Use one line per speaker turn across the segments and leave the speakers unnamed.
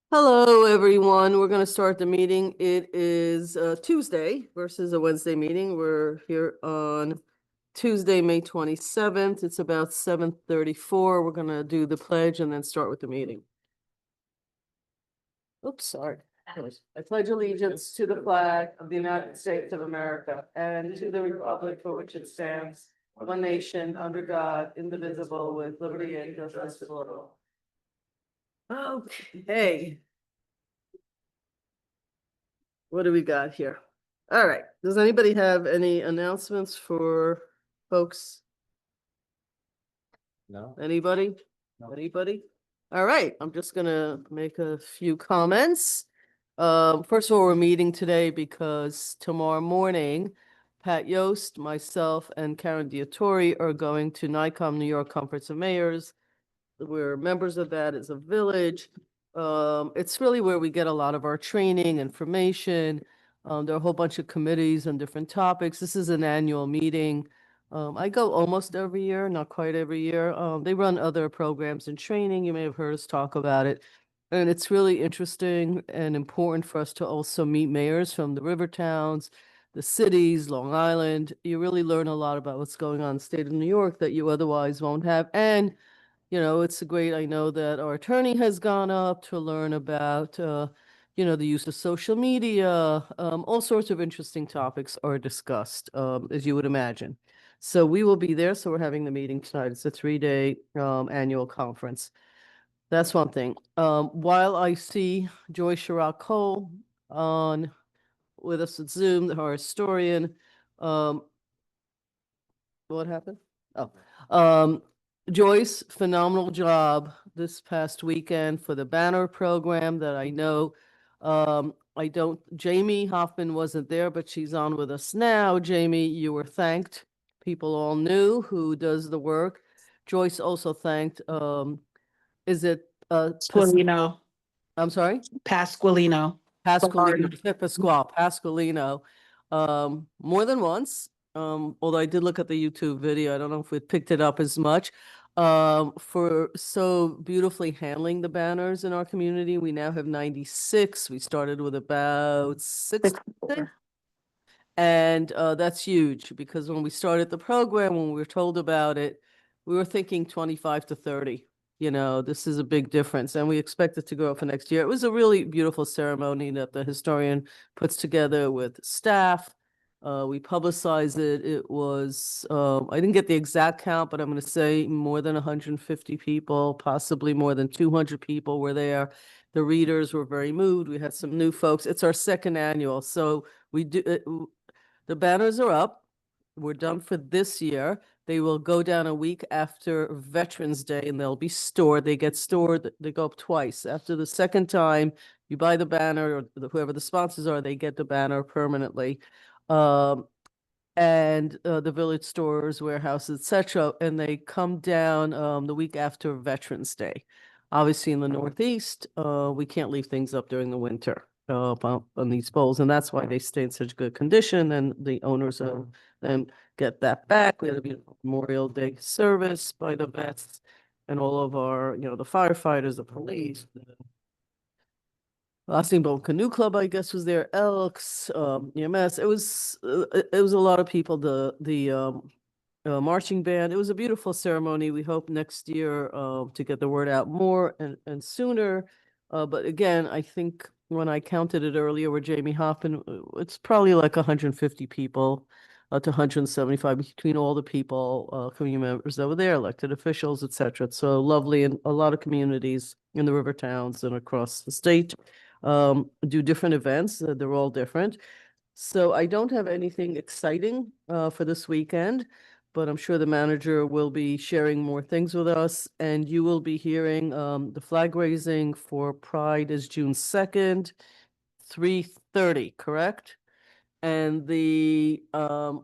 Hello, everyone. We're going to start the meeting. It is Tuesday versus a Wednesday meeting. We're here on Tuesday, May 27th. It's about 7:34. We're going to do the pledge and then start with the meeting. Oops, sorry. I pledge allegiance to the flag of the United States of America and to the republic for which it stands, one nation, under God, indivisible, with liberty and justice for all. Okay. What do we got here? All right. Does anybody have any announcements for folks?
No.
Anybody?
No.
Anybody? All right. I'm just gonna make a few comments. First of all, we're meeting today because tomorrow morning, Pat Yost, myself, and Karen Diatori are going to NICOM, New York Conference of Mayors. We're members of that as a village. It's really where we get a lot of our training, information. There are a whole bunch of committees on different topics. This is an annual meeting. I go almost every year, not quite every year. They run other programs and training. You may have heard us talk about it. And it's really interesting and important for us to also meet mayors from the river towns, the cities, Long Island. You really learn a lot about what's going on in the state of New York that you otherwise won't have. And it's great. I know that our attorney has gone up to learn about, the use of social media. All sorts of interesting topics are discussed, as you would imagine. So we will be there. So we're having the meeting tonight. It's a 3-day annual conference. That's one thing. While I see Joy Chirac Cole on with us at Zoom, our historian, what happened? Oh, Joyce, phenomenal job this past weekend for the banner program that I know. Jamie Hoffman wasn't there, but she's on with us now. Jamie, you were thanked. People all knew who does the work. Joyce also thanked, is it,
Pasqualino.
I'm sorry?
Pasqualino.
Pasqualino, more than once. Although I did look at the YouTube video, I don't know if we picked it up as much. For so beautifully handling the banners in our community. We now have 96. We started with about 60. And that's huge because when we started the program, when we were told about it, we were thinking 25 to 30. This is a big difference, and we expect it to go up for next year. It was a really beautiful ceremony that the historian puts together with staff. We publicized it. It was, I didn't get the exact count, but I'm going to say more than 150 people, possibly more than 200 people were there. The readers were very moved. We had some new folks. It's our second annual, so we do. The banners are up. We're done for this year. They will go down a week after Veterans Day and they'll be stored. They get stored. They go up twice. After the second time, you buy the banner, or whoever the sponsors are, they get the banner permanently. And the village stores, warehouses, etc. And they come down the week after Veterans Day. Obviously, in the Northeast, we can't leave things up during the winter on these poles, and that's why they stay in such good condition. And the owners of them get that back. We had a beautiful Memorial Day service by the vets and all of our, the firefighters, the police, Steamboat Canoe Club, I guess, was there. Elks, EMS. It was a lot of people. The marching band. It was a beautiful ceremony. We hope next year to get the word out more and sooner. But again, I think when I counted it earlier with Jamie Hoffman, it's probably like 150 people to 175 between all the people, community members that were there, elected officials, etc. It's so lovely, and a lot of communities in the river towns and across the state do different events. They're all different. So I don't have anything exciting for this weekend, but I'm sure the manager will be sharing more things with us, and you will be hearing the flag raising for Pride is June 2nd, 3:30, correct? And the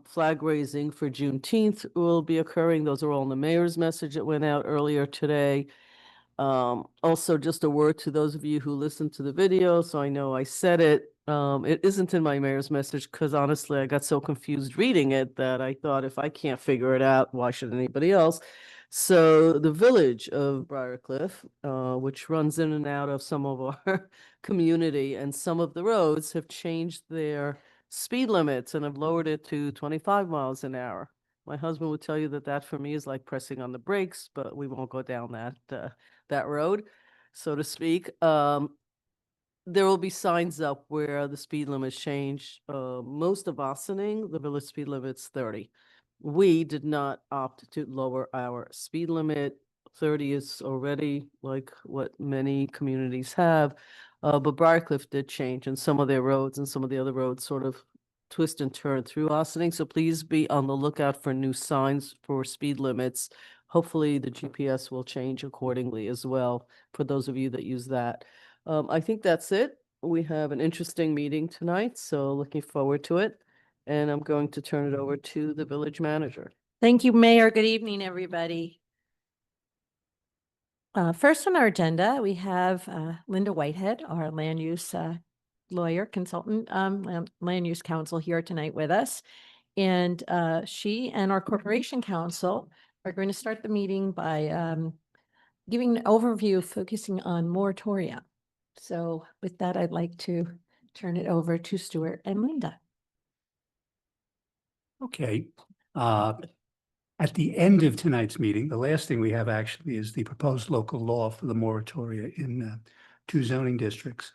flag raising for Juneteenth will be occurring. Those are all in the mayor's message that went out earlier today. Also, just a word to those of you who listened to the video, so I know I said it. It isn't in my mayor's message because honestly, I got so confused reading it that I thought if I can't figure it out, why should anybody else? So the village of Briarcliff, which runs in and out of some of our community, and some of the roads have changed their speed limits and have lowered it to 25 miles an hour. My husband would tell you that that for me is like pressing on the brakes, but we won't go down that road, so to speak. There will be signs up where the speed limits change. Most of Ossining, the village speed limit's 30. We did not opt to lower our speed limit. 30 is already like what many communities have. But Briarcliff did change, and some of their roads and some of the other roads sort of twist and turn through Ossining. So please be on the lookout for new signs for speed limits. Hopefully the GPS will change accordingly as well for those of you that use that. I think that's it. We have an interesting meeting tonight, so looking forward to it. And I'm going to turn it over to the village manager.
Thank you, Mayor. Good evening, everybody. First on our agenda, we have Linda Whitehead, our land use lawyer, consultant, land use counsel here tonight with us. And she and our corporation counsel are going to start the meeting by giving an overview focusing on moratoria. So with that, I'd like to turn it over to Stuart and Linda.
Okay. At the end of tonight's meeting, the last thing we have actually is the proposed local law for the moratoria in 2 zoning districts.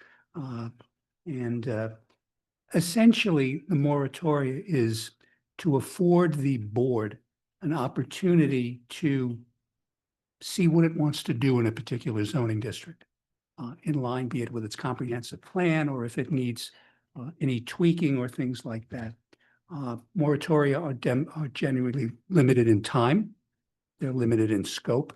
Essentially, the moratoria is to afford the board an opportunity to see what it wants to do in a particular zoning district, in line, be it with its comprehensive plan or if it needs any tweaking or things like that. Moratoria are generally limited in time. They're limited in scope.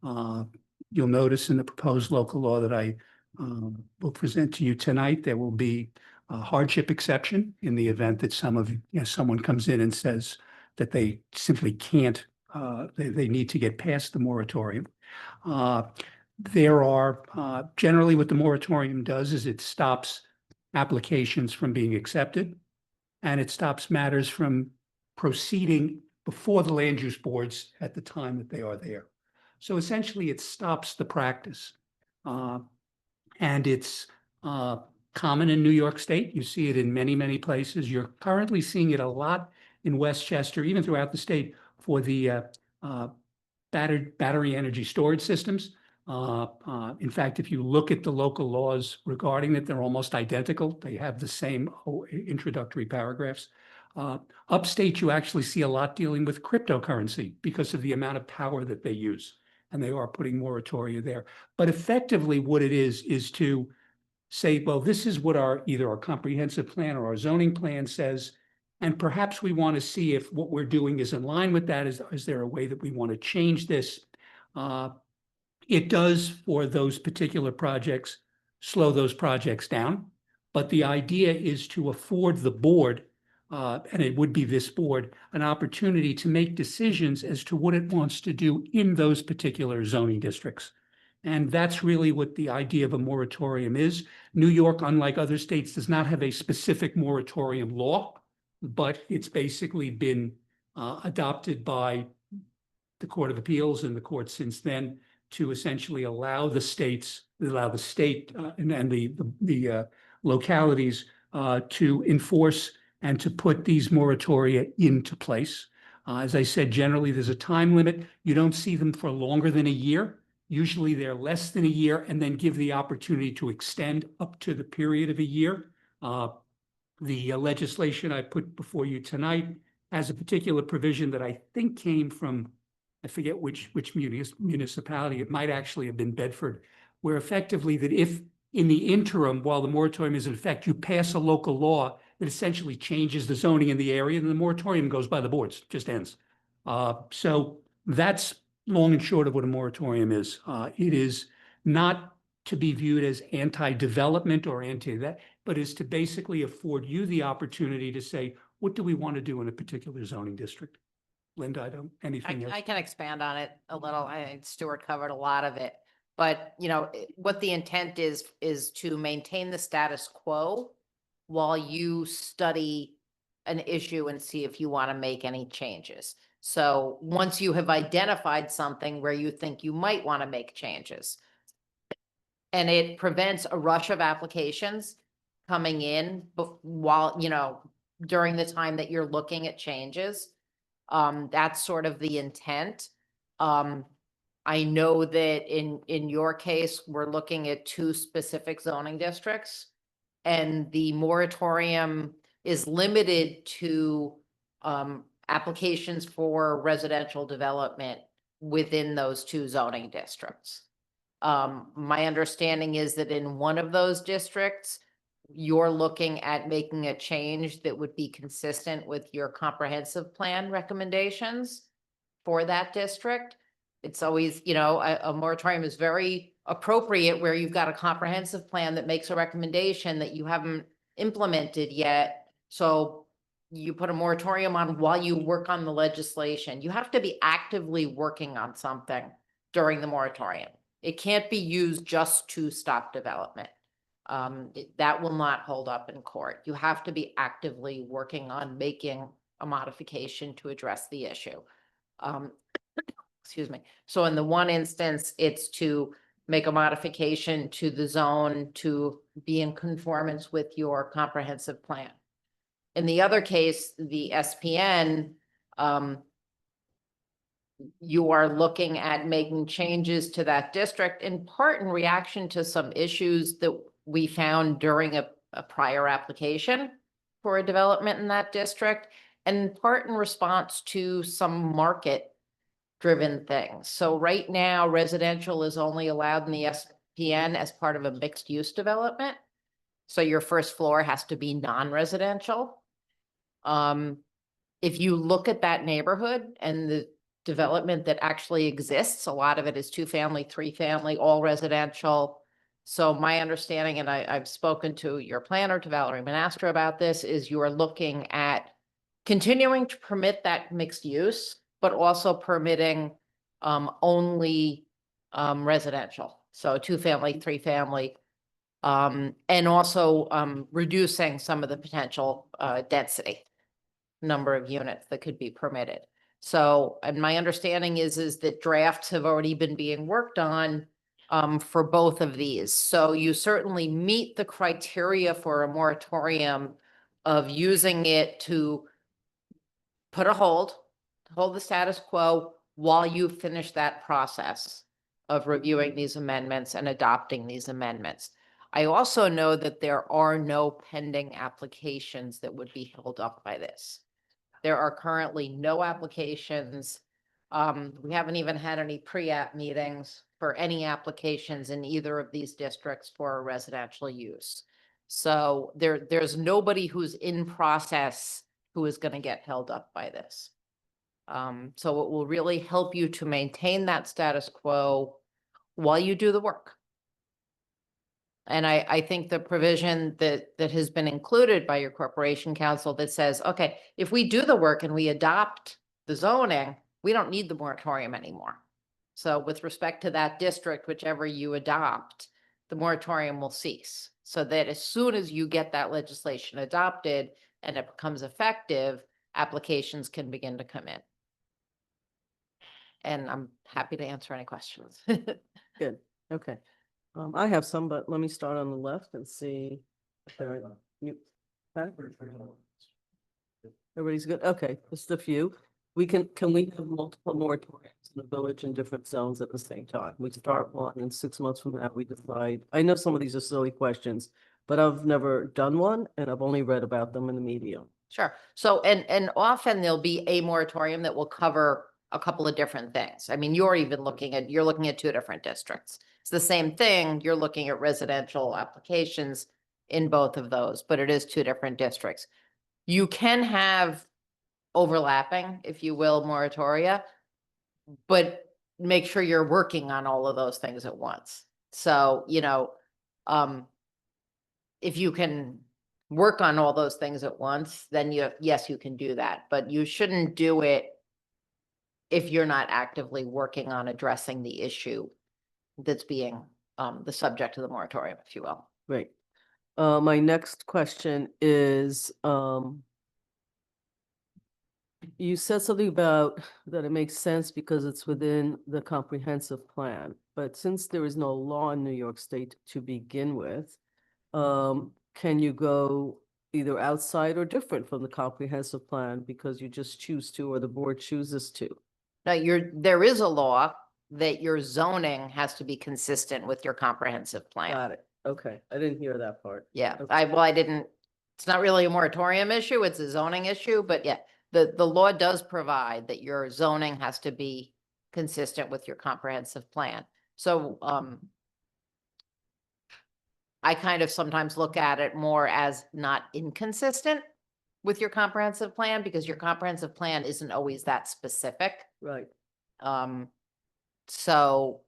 You'll notice in the proposed local law that I will present to you tonight, there will be a hardship exception in the event that someone comes in and says that they simply can't, they need to get past the moratorium. There are generally what the moratorium does is it stops applications from being accepted, and it stops matters from proceeding before the land use boards at the time that they are there. So essentially, it stops the practice. And it's common in New York State. You see it in many, many places. You're currently seeing it a lot in Westchester, even throughout the state, for the battery energy storage systems. In fact, if you look at the local laws regarding it, they're almost identical. They have the same introductory paragraphs. Upstate, you actually see a lot dealing with cryptocurrency because of the amount of power that they use, and they are putting moratoria there. But effectively, what it is to say, well, this is what either our comprehensive plan or our zoning plan says, and perhaps we want to see if what we're doing is in line with that. Is there a way that we want to change this? It does, for those particular projects, slow those projects down. But the idea is to afford the board, and it would be this board, an opportunity to make decisions as to what it wants to do in those particular zoning districts. And that's really what the idea of a moratorium is. New York, unlike other states, does not have a specific moratorium law, but it's basically been adopted by the Court of Appeals and the court since then to essentially allow the state and the localities to enforce and to put these moratoria into place. As I said, generally there's a time limit. You don't see them for longer than a year. Usually they're less than a year, and then give the opportunity to extend up to the period of a year. The legislation I put before you tonight has a particular provision that I think came from, I forget which municipality, it might actually have been Bedford, where effectively that if in the interim, while the moratorium is in effect, you pass a local law that essentially changes the zoning in the area, then the moratorium goes by the boards, just ends. So that's long and short of what a moratorium is. It is not to be viewed as anti-development or anti-that, but is to basically afford you the opportunity to say, what do we want to do in a particular zoning district? Linda, anything else?
I can expand on it a little. Stuart covered a lot of it. But, what the intent is to maintain the status quo while you study an issue and see if you want to make any changes. So once you have identified something where you think you might want to make changes, and it prevents a rush of applications coming in while, during the time that you're looking at changes. That's sort of the intent. I know that in your case, we're looking at 2 specific zoning districts, and the moratorium is limited to applications for residential development within those 2 zoning districts. My understanding is that in one of those districts, you're looking at making a change that would be consistent with your comprehensive plan recommendations for that district. It's always, a moratorium is very appropriate where you've got a comprehensive plan that makes a recommendation that you haven't implemented yet. So you put a moratorium on while you work on the legislation. You have to be actively working on something during the moratorium. It can't be used just to stop development. That will not hold up in court. You have to be actively working on making a modification to address the issue. Excuse me. So in the one instance, it's to make a modification to the zone to be in conformance with your comprehensive plan. In the other case, the SPN, you are looking at making changes to that district in part in reaction to some issues that we found during a prior application for a development in that district, and in part in response to some market driven things. So right now, residential is only allowed in the SPN as part of a mixed use development. So your first floor has to be non-residential. If you look at that neighborhood and the development that actually exists, a lot of it is 2-family, 3-family, all residential. So my understanding, and I've spoken to your planner, to Valerie Manastra, about this, is you are looking at continuing to permit that mixed use, but also permitting only residential. So 2-family, 3-family, and also reducing some of the potential density number of units that could be permitted. So, and my understanding is that drafts have already been being worked on for both of these. So you certainly meet the criteria for a moratorium of using it to put a hold the status quo while you finish that process of reviewing these amendments and adopting these amendments. I also know that there are no pending applications that would be held up by this. There are currently no applications. We haven't even had any pre-app meetings for any applications in either of these districts for residential use. So there's nobody who's in process who is going to get held up by this. So it will really help you to maintain that status quo while you do the work. And I think the provision that has been included by your corporation counsel that says, okay, if we do the work and we adopt the zoning, we don't need the moratorium anymore. So with respect to that district, whichever you adopt, the moratorium will cease. So that as soon as you get that legislation adopted and it becomes effective, applications can begin to come in. And I'm happy to answer any questions.
Good, okay. I have some, but let me start on the left and see. if there are- you- Pat? Everybody's good, okay, just a few. Can we have multiple moratoriums in the village in different zones at the same time? We start one and 6 months from now, we decide. I know some of these are silly questions, but I've never done one and I've only read about them in the media.
Sure. So, and often there'll be a moratorium that will cover a couple of different things. I mean, you're looking at 2 different districts. It's the same thing. You're looking at residential applications in both of those, but it is 2 different districts. You can have overlapping, if you will, moratoria, but make sure you're working on all of those things at once. So, if you can work on all those things at once, then yes, you can do that, but you shouldn't do it if you're not actively working on addressing the issue that's being the subject of the moratorium, if you will.
Great. My next question is, You said something about that it makes sense because it's within the comprehensive plan, but since there is no law in New York State to begin with, can you go either outside or different from the comprehensive plan because you just choose to, or the board chooses to?
Now, there is a law that your zoning has to be consistent with your comprehensive plan.
Got it. Okay, I didn't hear that part.
Yeah,
Okay.
I didn't, it's not really a moratorium issue, it's a zoning issue, but yeah, the law does provide that your zoning has to be consistent with your comprehensive plan. So, I kind of sometimes look at it more as not inconsistent with your comprehensive plan, because your comprehensive plan isn't always that specific.
Right.
So,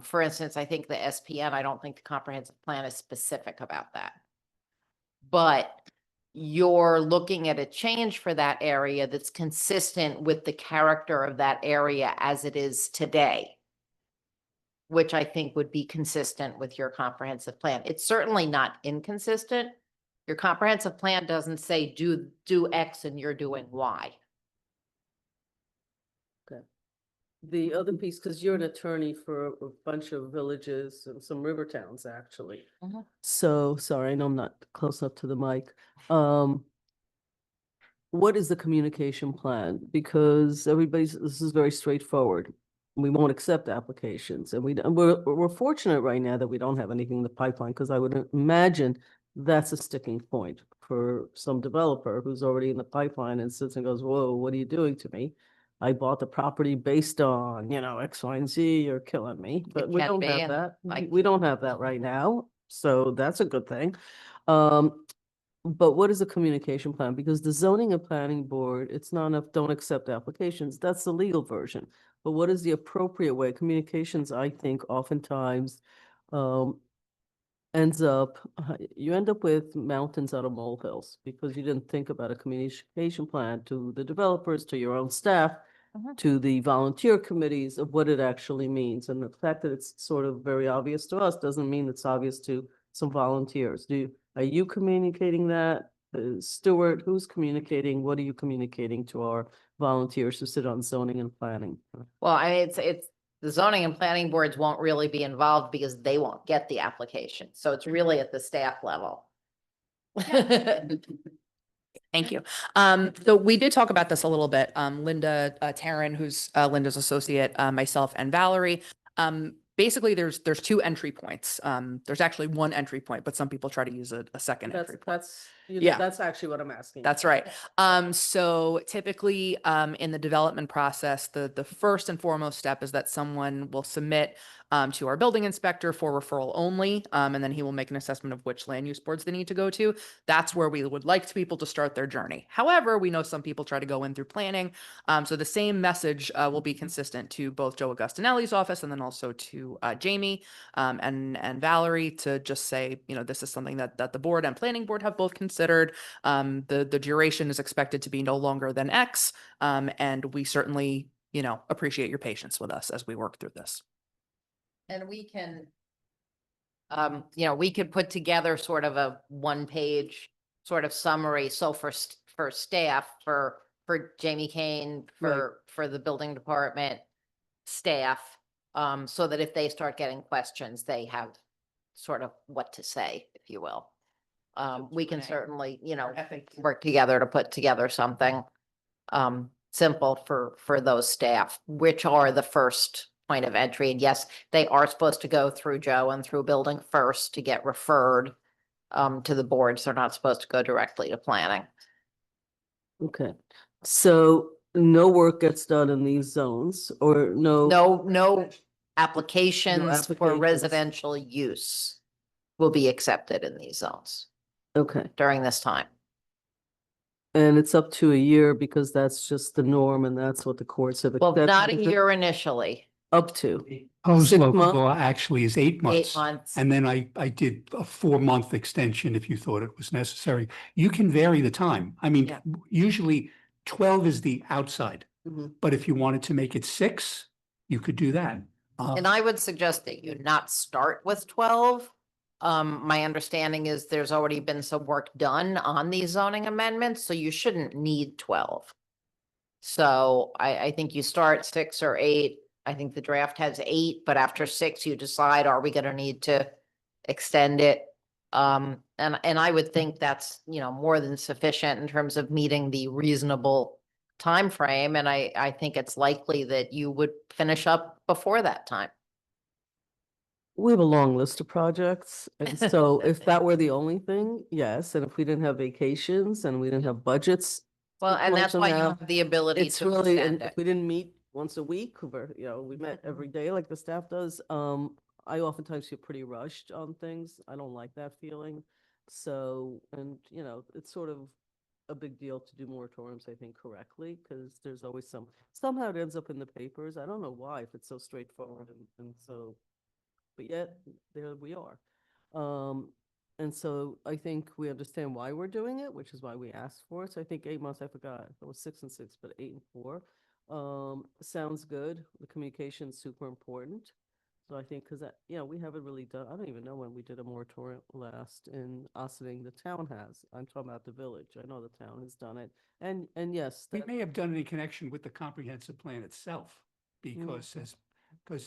for instance, I think the SPN, I don't think the comprehensive plan is specific about that. But you're looking at a change for that area that's consistent with the character of that area as it is today, which I think would be consistent with your comprehensive plan. It's certainly not inconsistent. Your comprehensive plan doesn't say do X and you're doing Y.
The other piece, because you're an attorney for a bunch of villages and some river towns, actually.
Mhm.
So, sorry, I know I'm not close up to the mic. What is the communication plan? Because this is very straightforward. We won't accept applications, and we're fortunate right now that we don't have anything in the pipeline, because I would imagine that's a sticking point for some developer who's already in the pipeline and sits and goes, whoa, what are you doing to me? I bought the property based on, X, Y, and Z, you're killing me, but we
can
don't
be,
have
and
that.
like-
We don't have that right now, so that's a good thing. But what is a communication plan? Because the zoning and planning board, it's not enough, don't accept applications. That's the legal version. But what is the appropriate way? Communications, I think, oftentimes you end up with mountains out of molehills because you didn't think about a communication plan to the developers, to your own staff,
Mhm.
to the volunteer committees of what it actually means. And the fact that it's sort of very obvious to us doesn't mean it's obvious to some volunteers. Are you communicating that? Stuart, who's communicating? What are you communicating to our volunteers who sit on zoning and planning?
Well, I mean, it's, the zoning and planning boards won't really be involved because they won't get the application. So it's really at the staff level.
Thank you. So we did talk about this a little bit. Linda Taryn, who's Linda's associate, myself and Valerie. Basically, there's two entry points. There's actually one entry point, but some people try to use a second entry point.
Yeah,
Yeah.
that's actually what I'm asking.
That's right. So typically, in the development process, the first and foremost step is that someone will submit to our building inspector for referral only, and then he will make an assessment of which land use boards they need to go to. That's where we would like people to start their journey. However, we know some people try to go in through planning. So the same message will be consistent to both Joe Augustinelli's office and then also to Jamie and Valerie, to just say, this is something that the board and planning board have both considered. The duration is expected to be no longer than X. And we certainly, appreciate your patience with us as we work through this.
And we can, we could put together sort of a 1-page sort of summary. So for staff, for Jamie Kane, for the building department staff, so that if they start getting questions, they have sort of what to say, if you will. We can
Q&A.
certainly, work together to put together something simple for those staff, which are the first point of entry. And yes, they are supposed to go through Joe and through building first to get referred to the boards. They're not supposed to go directly to planning.
Okay, so no work gets done in these zones, or
No applications for
applications.
residential use will be accepted in these zones
Okay,
during this time.
and it's up to a year because that's just the norm and that's what the courts have
Well,
accepted.
not a year initially,
Up to.
Proposed
6
local
months?
law actually is 8
8
months.
months.
And then I did a 4-month extension if you thought it was necessary. You can vary the time. I mean,
Yeah.
usually 12 is the outside,
Mhm.
but if you wanted to make it 6, you could do that.
And I would suggest that you not start with 12. My understanding is there's already been some work done on these zoning amendments, so you shouldn't need 12. So I think you start 6 or 8. I think the draft has 8, but after 6, you decide, are we gonna need to extend it? And I would think that's, more than sufficient in terms of meeting the reasonable time frame. And I think it's likely that you would finish up before that time.
We have a long list of projects, and so if that were the only thing, yes, and if we didn't have vacations and we didn't have budgets.
Well,
six
and
months
that's
from
why you
now,
have the ability
It's
to
really,
extend
and
it.
if we didn't meet once a week, or, we met every day like the staff does, I oftentimes feel pretty rushed on things. I don't like that feeling. So, and, it's sort of a big deal to do moratoriums, I think, correctly, because there's always somehow it ends up in the papers. I don't know why, if it's so straightforward and so, but yet, there we are. And so I think we understand why we're doing it, which is why we asked for it. So I think 8 months, I forgot, it was 6 and 6, but 8 and 4. Sounds good. The communication's super important. So I think, because we haven't really done, I don't even know when we did a moratorium last in Ossining. The town has. I'm talking about the village. I know the town has done it. And yes,
We
that-
may have done it in connection with the comprehensive plan itself, because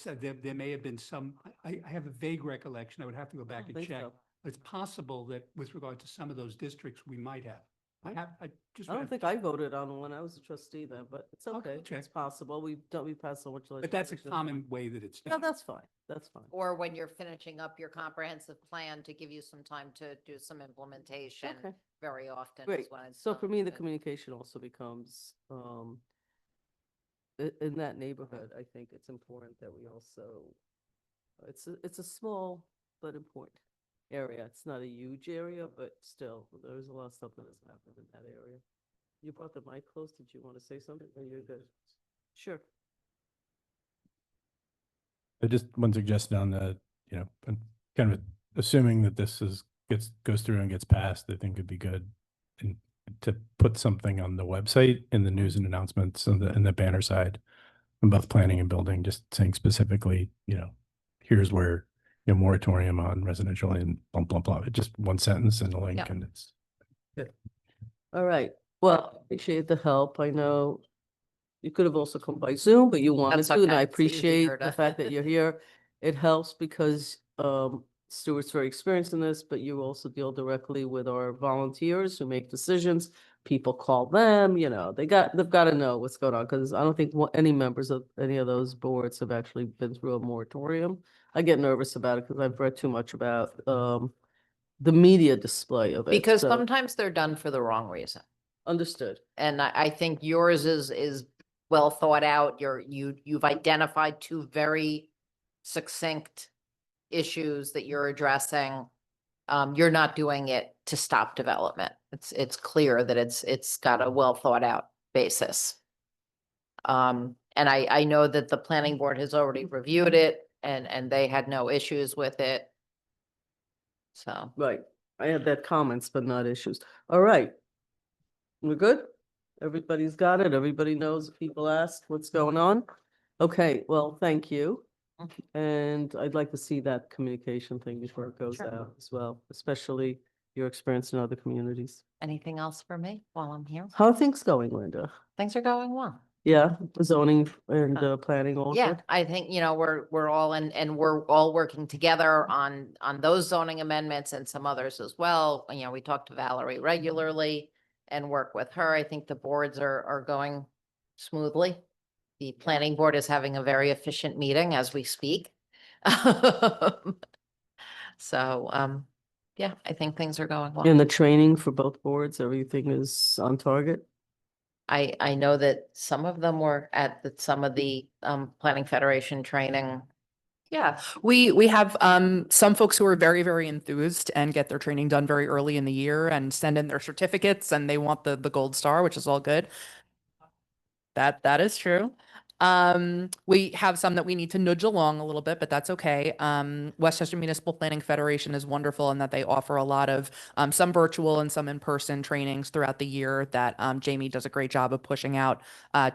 there may have been some, I have a vague recollection. I would have to go
I
back
don't
and
think
check.
so.
It's possible that with regard to some of those districts, we might have. I just.
I don't think I voted on one. I was a trustee then, but it's
I'll
okay.
check.
It's possible. We passed so much legislation.
But that's a common way that it's
Yeah,
done.
that's fine. That's fine.
Or when you're finishing up your comprehensive plan to give you some time to do some implementation,
Okay.
very often
Great.
is when it's
So
done.
for me, the
But-
communication also becomes, in that neighborhood, I think it's important that we also, it's a small but important area. It's not a huge area, but still, there's a lot of stuff that has happened in that area. You brought the mic close. Did you want to say something? Or you're good? Sure.
Just one suggestion on the, and kind of assuming that this goes through and gets passed, I think it'd be good and to put something on the website in the news and announcements and the banner side on both planning and building, just saying specifically, here's where, moratorium on residential and blah, blah, blah. Just one sentence and a link,
Yeah.
and it's.
All right. Well, appreciate the help. I know you could have also come by Zoom, but you wanted
That's
to, and
okay.
I
It's
appreciate
easier
the
to-
fact that you're here. It helps because Stuart's very experienced in this, but you also deal directly with our volunteers who make decisions. People call them, they've got to know what's going on, because I don't think any members of any of those boards have actually been through a moratorium. I get nervous about it because I've read too much about the media display of it.
Because
so-
sometimes they're done for the wrong reason.
Understood.
And I think yours is well thought out. You've identified 2 very succinct issues that you're addressing. You're not doing it to stop development. It's clear that it's got a well thought out basis. And I know that the planning board has already reviewed it and they had no issues with it. So,
Right. I had that comments, but not issues. All right. We're good? Everybody's got it. Everybody knows if people ask what's going on. Okay, well, thank you. And I'd like to see that communication thing before it goes
Sure.
out as well, especially your experience in other communities.
anything else for me while I'm here?
How are things going, Linda?
Things are going well.
Yeah, zoning and planning all
Yeah,
good?
I think, we're all in, and we're all working together on those zoning amendments and some others as well. We talk to Valerie regularly and work with her. I think the boards are going smoothly. The planning board is having a very efficient meeting as we speak. So, yeah, I think things are going well.
And the training for both boards, everything is on target?
I know that some of them were at some of the Planning Federation training.
Yeah, we have some folks who are very, very enthused and get their training done very early in the year and send in their certificates, and they want the gold star, which is all good. That is true. We have some that we need to nudge along a little bit, but that's okay. Westchester Municipal Planning Federation is wonderful in that they offer a lot of some virtual and some in-person trainings throughout the year that Jamie does a great job of pushing out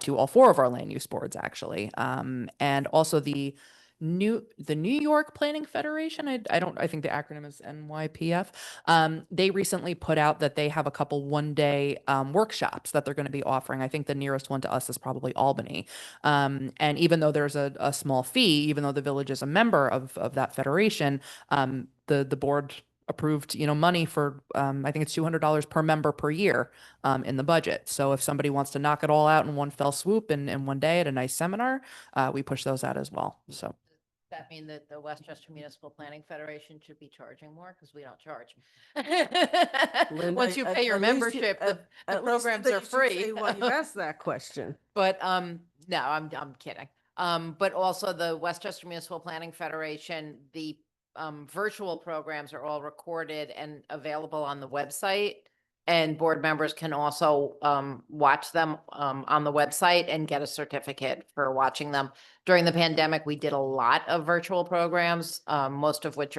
to all 4 of our land use boards, actually. And also the the New York Planning Federation. I think the acronym is NYPF. They recently put out that they have a couple one-day workshops that they're going to be offering. I think the nearest one to us is probably Albany. And even though there's a small fee, even though the village is a member of that federation, the board approved, money for, I think it's $200 per member per year in the budget. So if somebody wants to knock it all out in one fell swoop in one day at a nice seminar, we push those out as well. So.
Does that mean that the Westchester Municipal Planning Federation should be charging more? Because we don't charge.
Linda,
Once you
at-
pay your
at least you-
membership, the
at least
programs
that
are
you should
free.
say why you asked that question.
But no, I'm kidding. But also the Westchester Municipal Planning Federation, the virtual programs are all recorded and available on the website. And board members can also watch them on the website and get a certificate for watching them. During the pandemic, we did a lot of virtual programs, most of which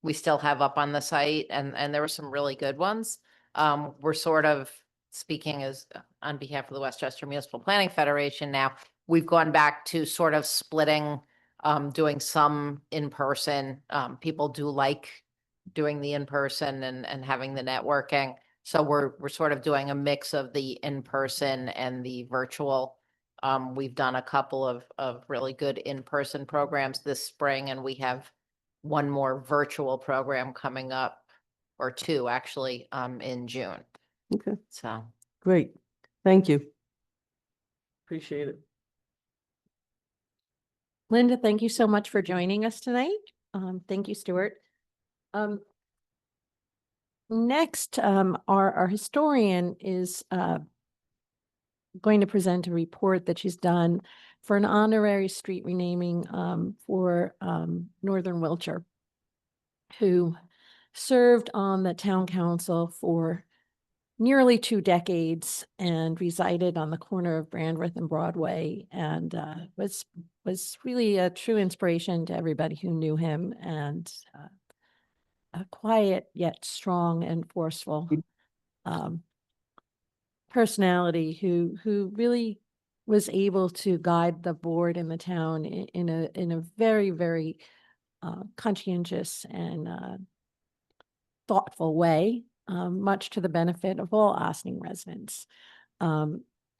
we still have up on the site, and there were some really good ones. We're sort of speaking as on behalf of the Westchester Municipal Planning Federation now. We've gone back to sort of splitting, doing some in person. People do like doing the in-person and having the networking. So we're sort of doing a mix of the in-person and the virtual. We've done a couple of really good in-person programs this spring, and we have one more virtual program coming up, or two actually, in June.
Okay,
So.
great. Thank you. Appreciate it.
Linda, thank you so much for joining us tonight. Thank you, Stuart. Next, our historian is going to present a report that she's done for an honorary street renaming for Northern Wiltshire, who served on the town council for nearly 2 decades and resided on the corner of Brandreth and Broadway, and was really a true inspiration to everybody who knew him, and a quiet yet strong and forceful personality who really was able to guide the board and the town in a very, very conscientious and thoughtful way, much to the benefit of all Ossining residents.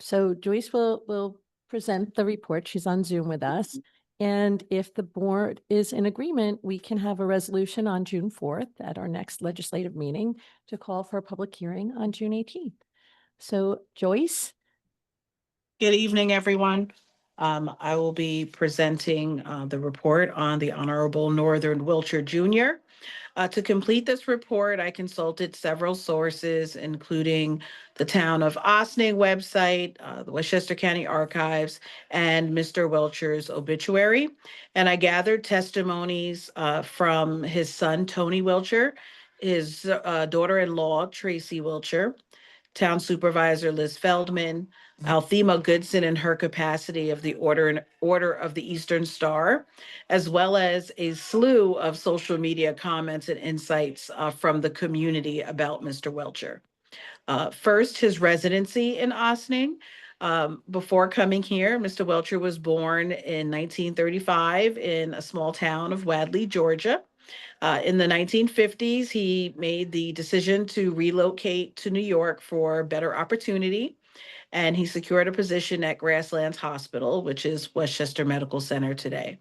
So Joyce will present the report. She's on Zoom with us. And if the board is in agreement, we can have a resolution on June 4th at our next legislative meeting to call for a public hearing on June 18th. So Joyce?
Good evening, everyone. I will be presenting the report on the Honorable Northern Wiltshire Jr. To complete this report, I consulted several sources, including the Town of Ossining website, the Westchester County Archives, and Mr. Wiltshire's obituary. And I gathered testimonies from his son, Tony Wiltshire, his daughter-in-law, Tracy Wiltshire, Town Supervisor Liz Feldman, Althema Goodson in her capacity of the Order of the Eastern Star, as well as a slew of social media comments and insights from the community about Mr. Wiltshire. First, his residency in Ossining. Before coming here, Mr. Wiltshire was born in 1935 in a small town of Wadley, Georgia. In the 1950s, he made the decision to relocate to New York for better opportunity, and he secured a position at Grasslands Hospital, which is Westchester Medical Center today.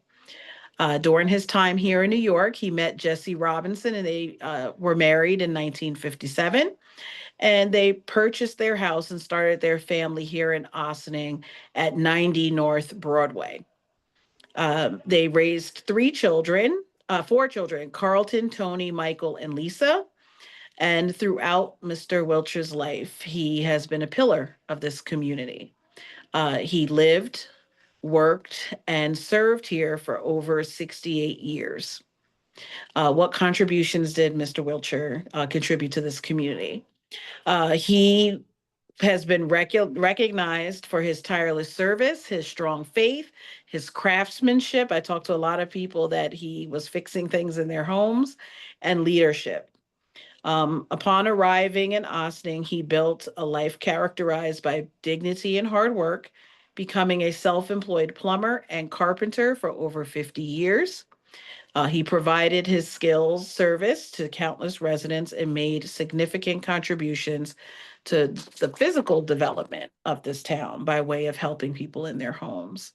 During his time here in New York, he met Jesse Robinson, and they were married in 1957. And they purchased their house and started their family here in Ossining at 90 North Broadway. They raised 4 children, Carlton, Tony, Michael, and Lisa. And throughout Mr. Wiltshire's life, he has been a pillar of this community. He lived, worked, and served here for over 68 years. What contributions did Mr. Wiltshire contribute to this community? He has been recognized for his tireless service, his strong faith, his craftsmanship. I talked to a lot of people that he was fixing things in their homes, and leadership. Upon arriving in Ossining, he built a life characterized by dignity and hard work. becoming a self-employed plumber and carpenter for over 50 years. He provided his skills service to countless residents and made significant contributions to the physical development of this town by way of helping people in their homes.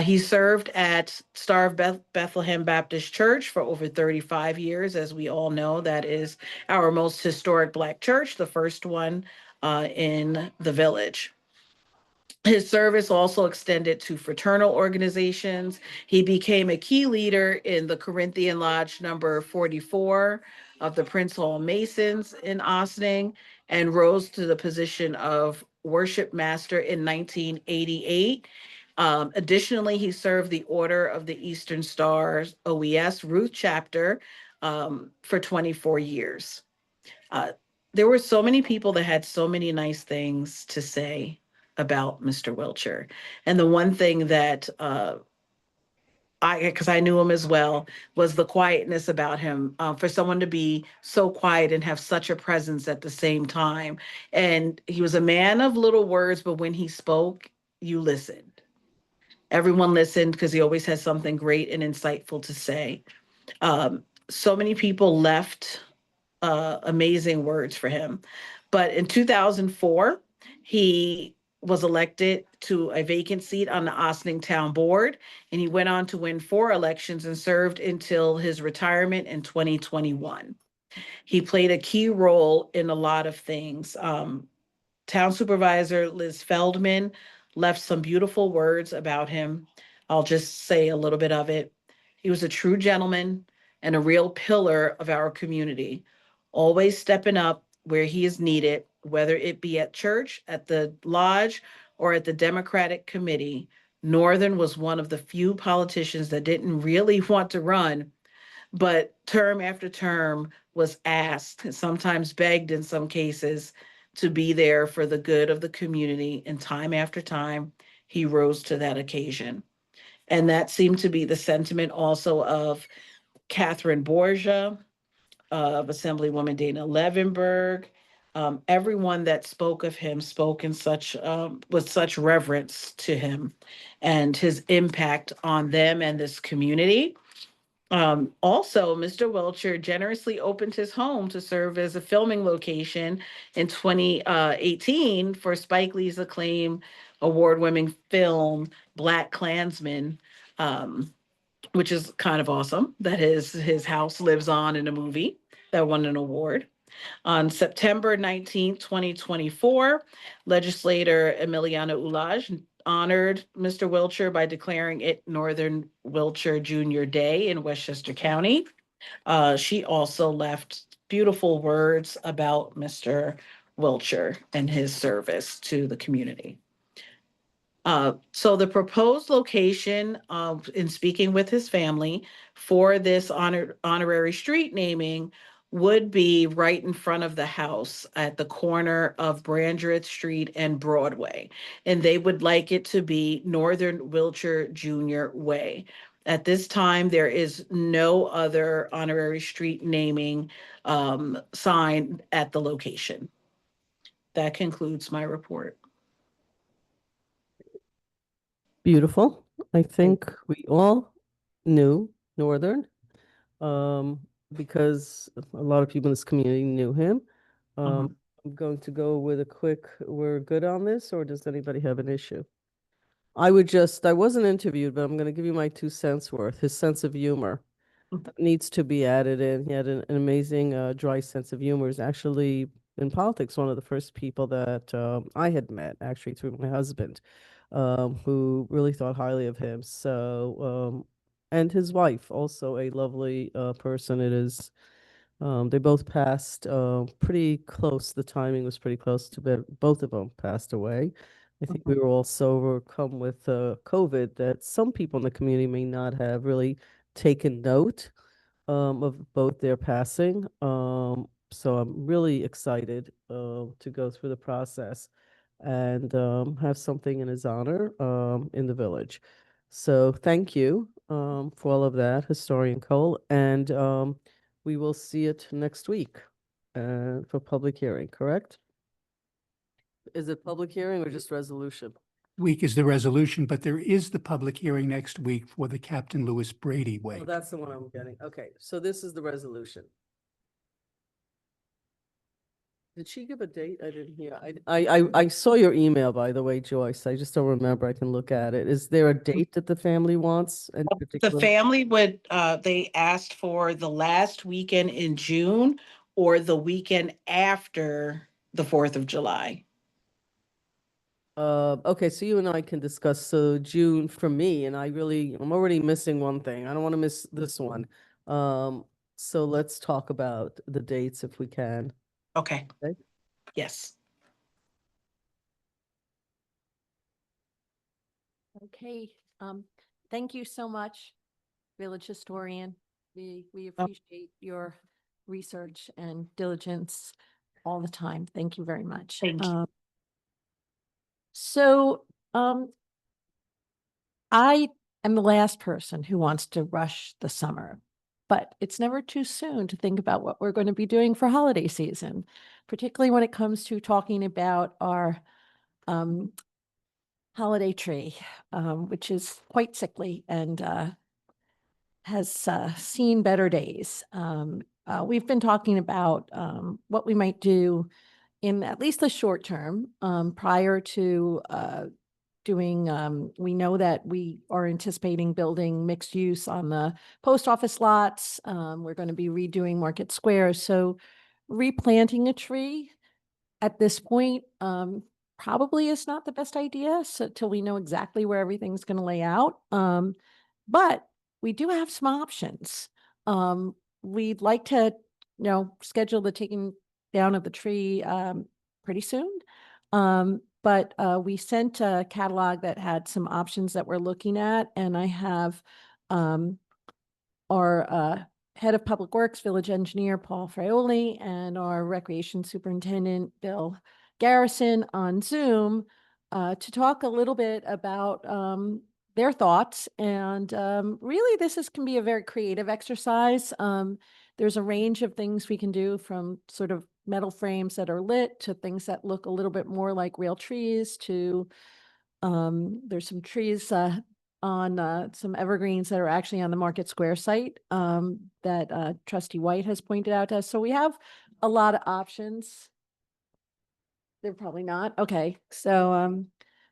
He served at Star of Bethlehem Baptist Church for over 35 years. As we all know, that is our most historic Black church, the first one in the village. His service also extended to fraternal organizations. He became a key leader in the Corinthian Lodge number 44 of the Prince Hall Masons in Ossining and rose to the position of worship master in 1988. Additionally, he served the Order of the Eastern Stars OES Ruth chapter for 24 years. There were so many people that had so many nice things to say about Mr. Wilcher. And the one thing that because I knew him as well, was the quietness about him. For someone to be so quiet and have such a presence at the same time. And he was a man of little words, but when he spoke, you listened. Everyone listened because he always had something great and insightful to say. So many people left amazing words for him. But in 2004, he was elected to a vacant seat on the Ossining Town Board, and he went on to win 4 elections and served until his retirement in 2021. He played a key role in a lot of things. Town Supervisor Liz Feldman left some beautiful words about him. I'll just say a little bit of it. He was a true gentleman and a real pillar of our community, always stepping up where he is needed, whether it be at church, at the lodge, or at the Democratic Committee. Northern was one of the few politicians that didn't really want to run, but term after term was asked, and sometimes begged in some cases, to be there for the good of the community. And time after time, he rose to that occasion. And that seemed to be the sentiment also of Catherine Borgia, of Assemblywoman Dana Levenberg. Everyone that spoke of him spoke in such with such reverence to him and his impact on them and this community. Also, Mr. Wilcher generously opened his home to serve as a filming location in 2018 for Spike Lee's acclaimed award-winning film, Black Klansman, which is kind of awesome that his house lives on in a movie that won an award. On September 19th, 2024, legislator Emiliana Ulaj honored Mr. Wilcher by declaring it Northern Wilcher Junior Day in Westchester County. She also left beautiful words about Mr. Wilcher and his service to the community. So the proposed location, in speaking with his family for this honorary street naming would be right in front of the house at the corner of Brandreth Street and Broadway. And they would like it to be Northern Wilcher Junior Way. At this time, there is no other honorary street naming sign at the location. That concludes my report.
Beautiful. I think we all knew Northern, because a lot of people in this community knew him. I'm going to go with a quick, we're good on this, or does anybody have an issue? I wasn't interviewed, but I'm going to give you my 2 cents worth. His sense of humor needs to be added in. He had an amazing, dry sense of humor. He's actually, in politics, one of the first people that I had met, actually, through my husband, who really thought highly of him. So, and his wife, also a lovely person. It is, they both passed pretty close. The timing was pretty close to both of them passed away. I think we were all so overcome with COVID that some people in the community may not have really taken note of both their passing. So I'm really excited to go through the process and have something in his honor in the village. So thank you for all of that, Historian Cole, and we will see it next week for public hearing, correct? Is it public hearing or just resolution?
week is the resolution, but there is the public hearing next week for the Captain Louis Brady Way.
Oh, that's the one I'm getting. Okay, so this is the resolution. Did she give a date? I didn't hear. I saw your email, by the way, Joyce. I just don't remember. I can look at it. Is there a date that the family wants in
The
particular?
family would, they asked for the last weekend in June or the weekend after the 4th of July.
Okay, so you and I can discuss. So June for me, and I'm already missing one thing. I don't want to miss this one. So let's talk about the dates if we can.
Okay.
Okay.
Yes.
Okay, thank you so much, village historian. We
Oh.
appreciate your research and diligence all the time. Thank you very much.
Thank you.
So, I am the last person who wants to rush the summer, but it's never too soon to think about what we're going to be doing for holiday season, particularly when it comes to talking about our holiday tree, which is quite sickly and has seen better days. We've been talking about what we might do in at least the short term prior to doing, we know that we are anticipating building mixed use on the post office lots. We're going to be redoing Market Square. So replanting a tree at this point probably is not the best idea till we know exactly where everything's going to lay out. But we do have some options. We'd like to, schedule the taking down of the tree pretty soon. But we sent a catalog that had some options that we're looking at, and I have our head of public works, village engineer Paul Fraioli, and our recreation superintendent Bill Garrison on Zoom to talk a little bit about their thoughts. And really, can be a very creative exercise. There's a range of things we can do, from sort of metal frames that are lit to things that look a little bit more like real trees to there's some trees on some evergreens that are actually on the Market Square site that Trustee White has pointed out to us. So we have a lot of options. They're probably not. Okay. So,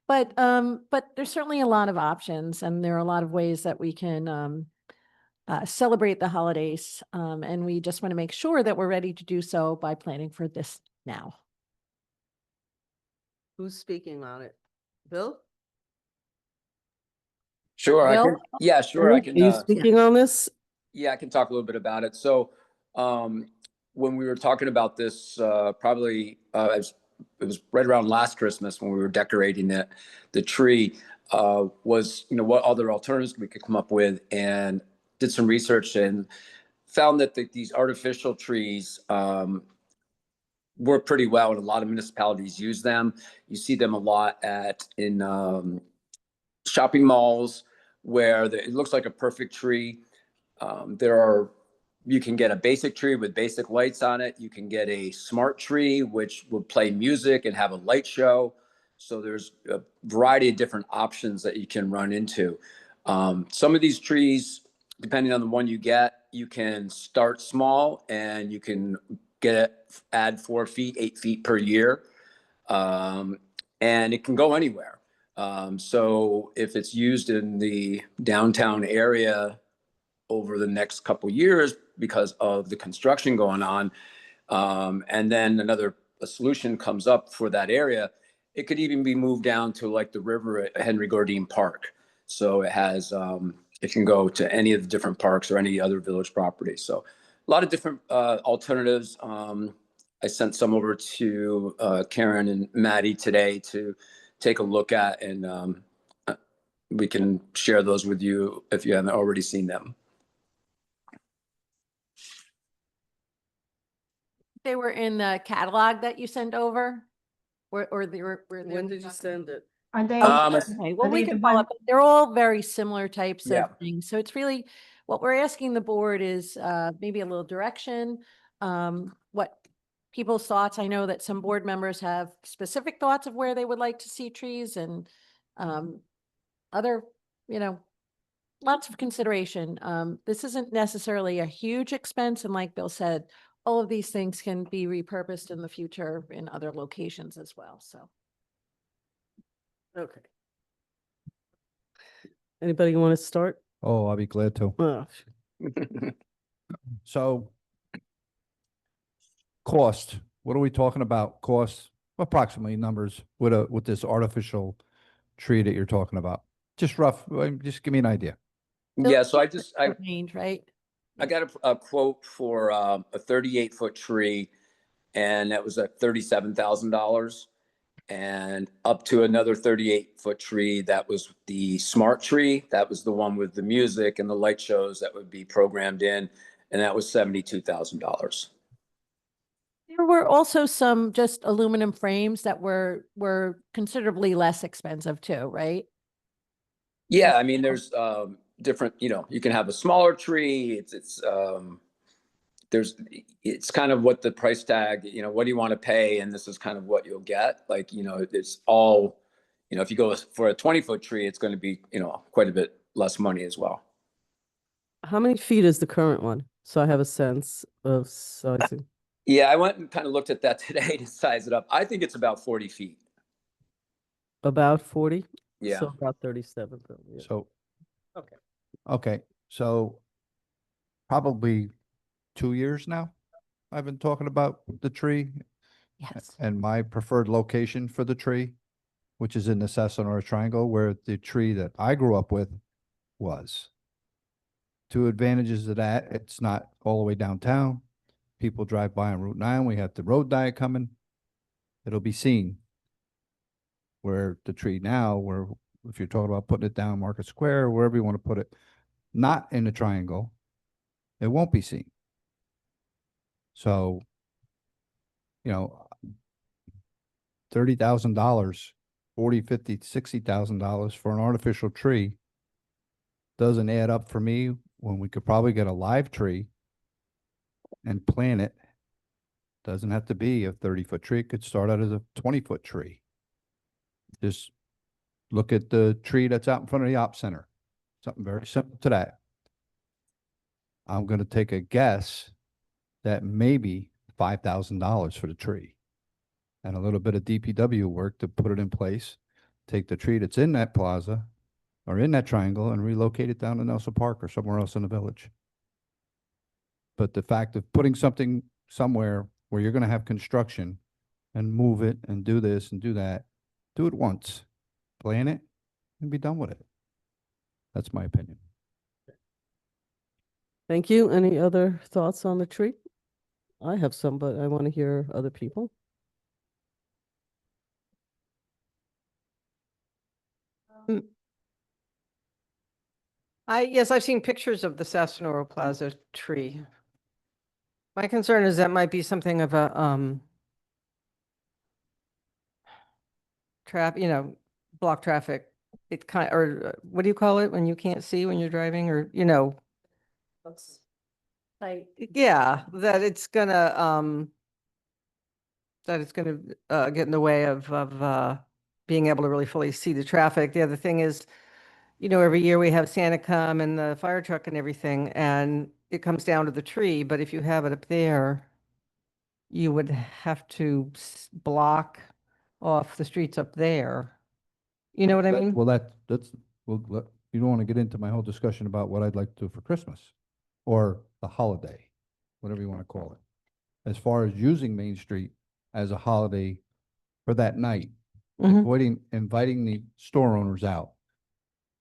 but there's certainly a lot of options, and there are a lot of ways that we can celebrate the holidays. And we just want to make sure that we're ready to do so by planning for this now.
Who's speaking on it? Bill?
Sure,
Bill?
yeah, sure, I
Are
can,
you speaking on this?
yeah, I can talk a little bit about it. So, when we were talking about this, probably, it was right around last Christmas when we were decorating the tree, was, what other alternatives we could come up with, and did some research and found that these artificial trees, work pretty well, and a lot of municipalities use them. You see them a lot in shopping malls, where it looks like a perfect tree. You can get a basic tree with basic lights on it. You can get a smart tree, which will play music and have a light show. So there's a variety of different options that you can run into. Some of these trees, depending on the one you get, you can start small and you can add 4 feet, 8 feet per year. And it can go anywhere. So if it's used in the downtown area over the next couple years because of the construction going on, and then a solution comes up for that area, it could even be moved down to like the river at Henry Gordine Park. So it can go to any of the different parks or any other village property. So a lot of different alternatives. I sent some over to Karen and Maddie today to take a look at, and we can share those with you if you haven't already seen them.
They were in the catalog that you sent over? Or they were?
When did you send it?
Are they?
Okay, well,
are
we
they
can
the
follow
one-
up. They're all very similar types
Yeah.
of things. So it's really, what we're asking the board is maybe a little direction. What people's thoughts. I know that some board members have specific thoughts of where they would like to see trees, and Other, you know, lots of consideration. This isn't necessarily a huge expense, and like Bill said, all of these things can be repurposed in the future in other locations as well, so.
Okay. Anybody want to start?
Oh, I'll be glad to. So cost, what are we talking about? Cost, approximately numbers with this artificial tree that you're talking about? Just rough, just give me an idea.
Yeah, so I
Range, right?
got a quote for a 38-foot tree, and that was at $37,000. And up to another 38-foot tree, that was the smart tree. That was the one with the music and the light shows that would be programmed in, and that was $72,000.
There were also some just aluminum frames that were considerably less expensive too, right?
Yeah, I mean, there's different. You can have a smaller tree. It's kind of what the price tag. What do you want to pay, and this is kind of what you'll get. Like, it's all. If you go for a 20-foot tree, it's going to be quite a bit less money as well.
How many feet is the current one? So I have a sense of sizing.
Yeah, I went and kind of looked at that today to size it up. I think it's about 40 feet.
About 40?
Yeah.
So about 37. Yeah.
So.
Okay.
Okay, so probably 2 years now, I've been talking about the tree
Yes.
and my preferred location for the tree, which is in the Sassanora Triangle where the tree that I grew up with was. Two advantages of that, it's not all the way downtown. People drive by on Route 9. We have the road diet coming. It'll be seen. Where the tree now, where if you're talking about putting it down Market Square, wherever you want to put it, not in the triangle, it won't be seen. So, $30,000, 40, 50, $60,000 for an artificial tree doesn't add up for me when we could probably get a live tree and plant it. Doesn't have to be a 30-foot tree. It could start out as a 20-foot tree. Just look at the tree that's out in front of the op center. Something very simple to that. I'm going to take a guess that maybe $5,000 for the tree and a little bit of DPW work to put it in place. Take the tree that's in that plaza or in that triangle and relocate it down to Nelson Park or somewhere else in the village. But the fact of putting something somewhere where you're going to have construction and move it and do this and do that, do it once, plan it, and be done with it. That's my opinion.
Thank you. Any other thoughts on the tree? I have some, but I want to hear other people.
Yes, I've seen pictures of the Sassanoro Plaza tree. My concern is that might be something of a, block traffic. It what do you call it when you can't see when you're driving or,
Like,
yeah, that it's gonna, get in the way of being able to really fully see the traffic. The other thing is, every year we have Santa come and the fire truck and everything, and it comes down to the tree, but if you have it up there, you would have to block off the streets up there. You know what I mean?
Well, you don't want to get into my whole discussion about what I'd like to do for Christmas or the holiday, whatever you want to call it. As far as using Main Street as a holiday for that night,
Mhm.
inviting the store owners out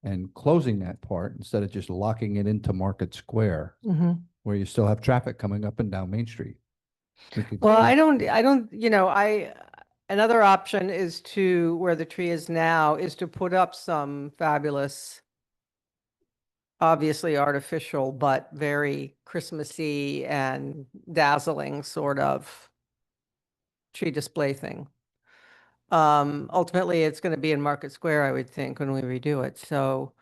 and closing that part instead of just locking it into Market Square
Mhm.
where you still have traffic coming up and down Main Street.
Well, I don't, another option is where the tree is now, is to put up some fabulous, obviously artificial, but very Christmassy and dazzling sort of tree display thing. Ultimately, it's going to be in Market Square, I would think, when we redo it. So,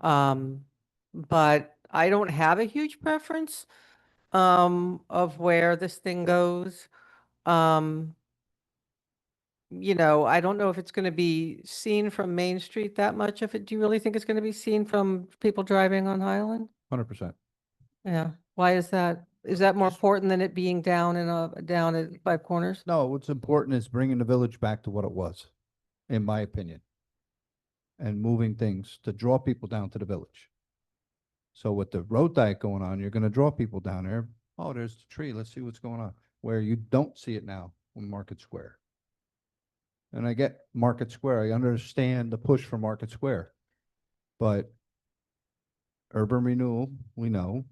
but I don't have a huge preference of where this thing goes. you know, I don't know if it's going to be seen from Main Street that much of it. Do you really think it's going to be seen from people driving on Highland?
100%.
Yeah. Why is that? Is that more important than it being down down at Five Corners?
No, what's important is bringing the village back to what it was, in my opinion. And moving things to draw people down to the village. So with the road diet going on, you're gonna draw people down there. Oh, there's the tree. Let's see what's going on. Where you don't see it now on Market Square. And I get Market Square. I understand the push for Market Square. But urban renewal, we know,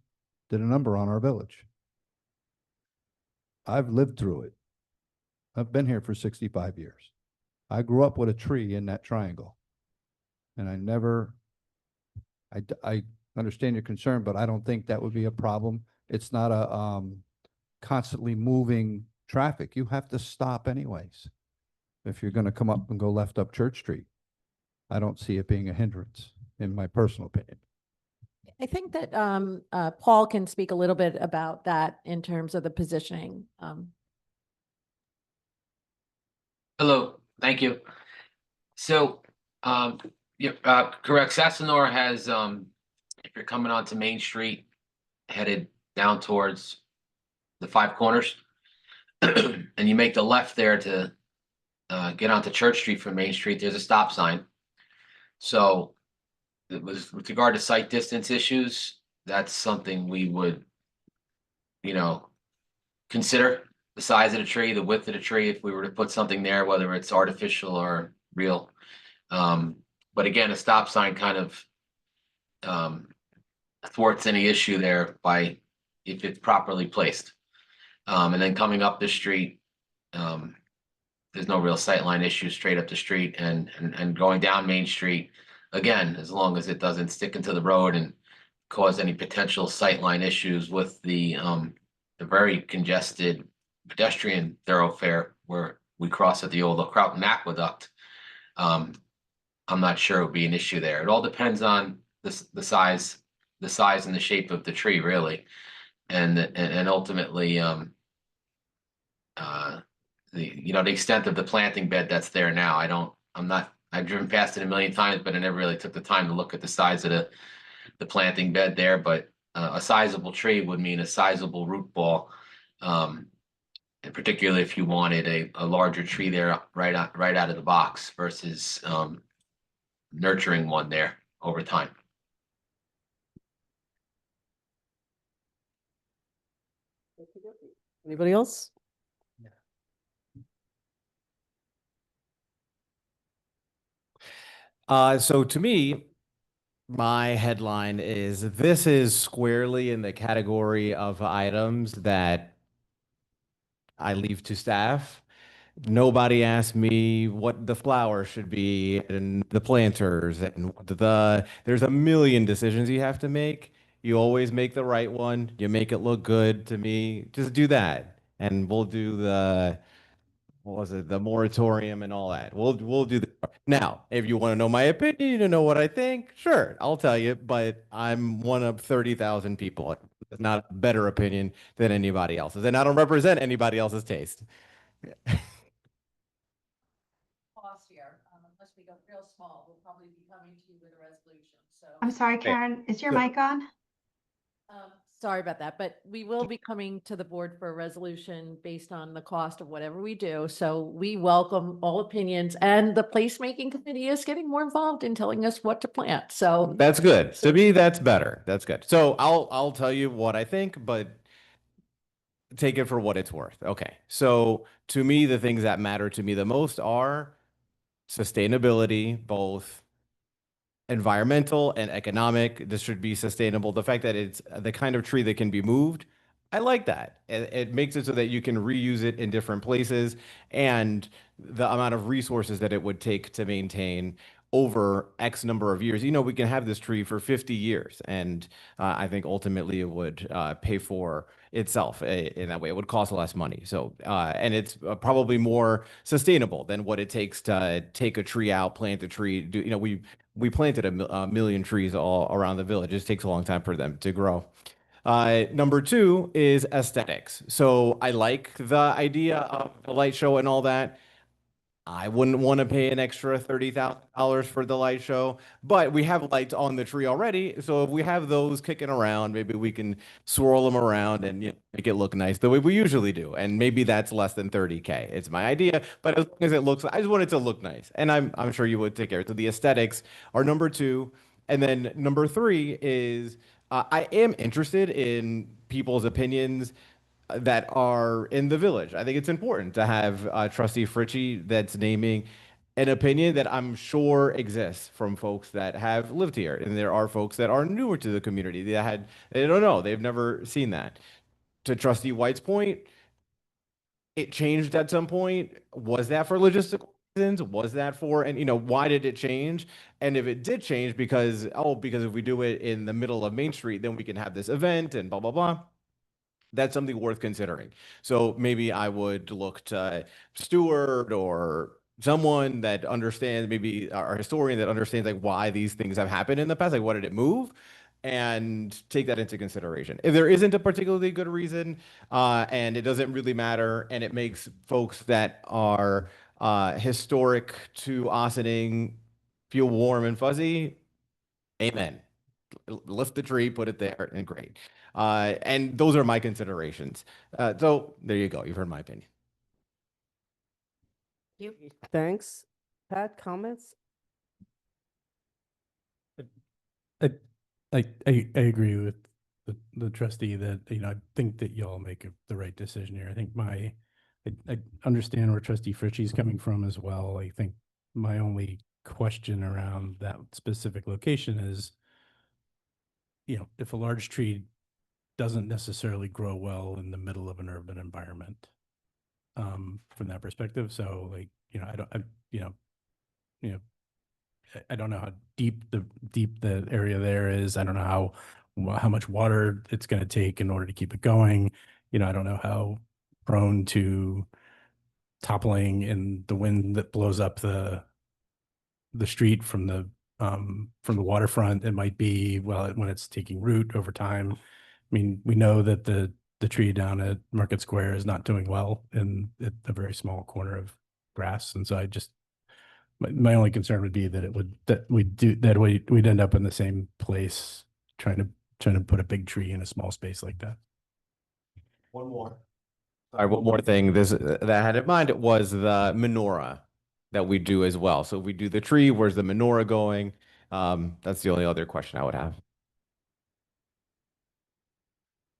did a number on our village. I've lived through it. I've been here for 65 years. I grew up with a tree in that triangle. And I understand your concern, but I don't think that would be a problem. It's not a constantly moving traffic. You have to stop anyways. If you're gonna come up and go left up Church Street. I don't see it being a hindrance, in my personal opinion.
I think that Paul can speak a little bit about that in terms of the positioning.
Hello, thank you. So, correct, Sassanora has, if you're coming onto Main Street, headed down towards the Five Corners, and you make the left there to get onto Church Street from Main Street, there's a stop sign. So, with regard to sight distance issues, that's something we would, consider. The size of the tree, the width of the tree, if we were to put something there, whether it's artificial or real. But again, a stop sign kind of thwarts any issue there by if it's properly placed. And then coming up the street, there's no real sightline issue straight up the street, and going down Main Street, again, as long as it doesn't stick into the road and cause any potential sightline issues with the very congested pedestrian thoroughfare where we cross at the old Crowton Aqueduct. I'm not sure it would be an issue there. It all depends on the size and the shape of the tree, really, and ultimately the extent of the planting bed that's there now. I've driven past it a million times, but I never really took the time to look at the size of the planting bed there. But a sizable tree would mean a sizable root ball. And particularly if you wanted a larger tree there right out of the box versus nurturing one there over time.
Anybody else?
So to me, my headline is this is squarely in the category of items that I leave to staff. Nobody asked me what the flower should be and the planters and there's a million decisions you have to make. You always make the right one. You make it look good to me. Just do that. And we'll do what was it, the moratorium and all that. We'll do that. Now, if you want to know my opinion, to know what I think, sure, I'll tell you, but I'm one of 30,000 people. It's not a better opinion than anybody else's, and I don't represent anybody else's taste.
Pause here, unless we go real small, we'll probably be coming to you with a resolution, so.
I'm sorry, Karen, is your mic on?
Sorry about that, but we will be coming to the board for a resolution based on the cost of whatever we do. So we welcome all opinions, and the placemaking committee is getting more involved in telling us what to plant. So
That's good. To me, that's better. That's good. So I'll tell you what I think, but take it for what it's worth. Okay. So to me, the things that matter to me the most are sustainability, both environmental and economic. This should be sustainable. The fact that it's the kind of tree that can be moved, I like that. It makes it so that you can reuse it in different places, and the amount of resources that it would take to maintain over X number of years. We can have this tree for 50 years, and I think ultimately it would pay for itself in that way. It would cost less money. So, and it's probably more sustainable than what it takes to take a tree out, plant a tree. We planted a million trees all around the village. It just takes a long time for them to grow. Number two is aesthetics. So I like the idea of the light show and all that. I wouldn't want to pay an extra $30,000 for the light show, but we have lights on the tree already. So if we have those kicking around, maybe we can swirl them around and make it look nice the way we usually do. And maybe that's less than 30K. It's my idea, but as long as it looks, I just want it to look nice. And I'm sure you would take care of it. So the aesthetics are number two. And then number three is I am interested in people's opinions that are in the village. I think it's important to have Trustee Fritchie that's naming an opinion that I'm sure exists from folks that have lived here. And there are folks that are newer to the community they don't know, they've never seen that. To Trustee White's point, it changed at some point. Was that for logistical reasons? Was that for, and why did it change? And if it did change because if we do it in the middle of Main Street, then we can have this event and blah, blah, blah. That's something worth considering. So maybe I would look to Stewart or someone that understands, maybe our historian that understands like why these things have happened in the past, like what did it move, and take that into consideration. If there isn't a particularly good reason, and it doesn't really matter, and it makes folks that are historic to Ossining feel warm and fuzzy, amen. Lift the tree, put it there, and great. And those are my considerations. So there you go. You've heard my opinion.
Thanks. Pat, comments?
I I agree with the trustee that, I think that y'all make the right decision here. I think I understand where Trustee Fritchie's coming from as well. I think my only question around that specific location is, if a large tree doesn't necessarily grow well in the middle of an urban environment, from that perspective. So like, I don't know how deep the area there is. I don't know how much water it's going to take in order to keep it going. I don't know how prone to toppling in the wind that blows up the street from the waterfront it might be when it's taking root over time. I mean, we know that the tree down at Market Square is not doing well in a very small corner of grass, and so I just my only concern would be that we'd end up in the same place trying to put a big tree in a small space like that.
One more. Sorry, one more thing. That I had in mind was the menorah that we do as well. So if we do the tree, where's the menorah going? That's the only other question I would have.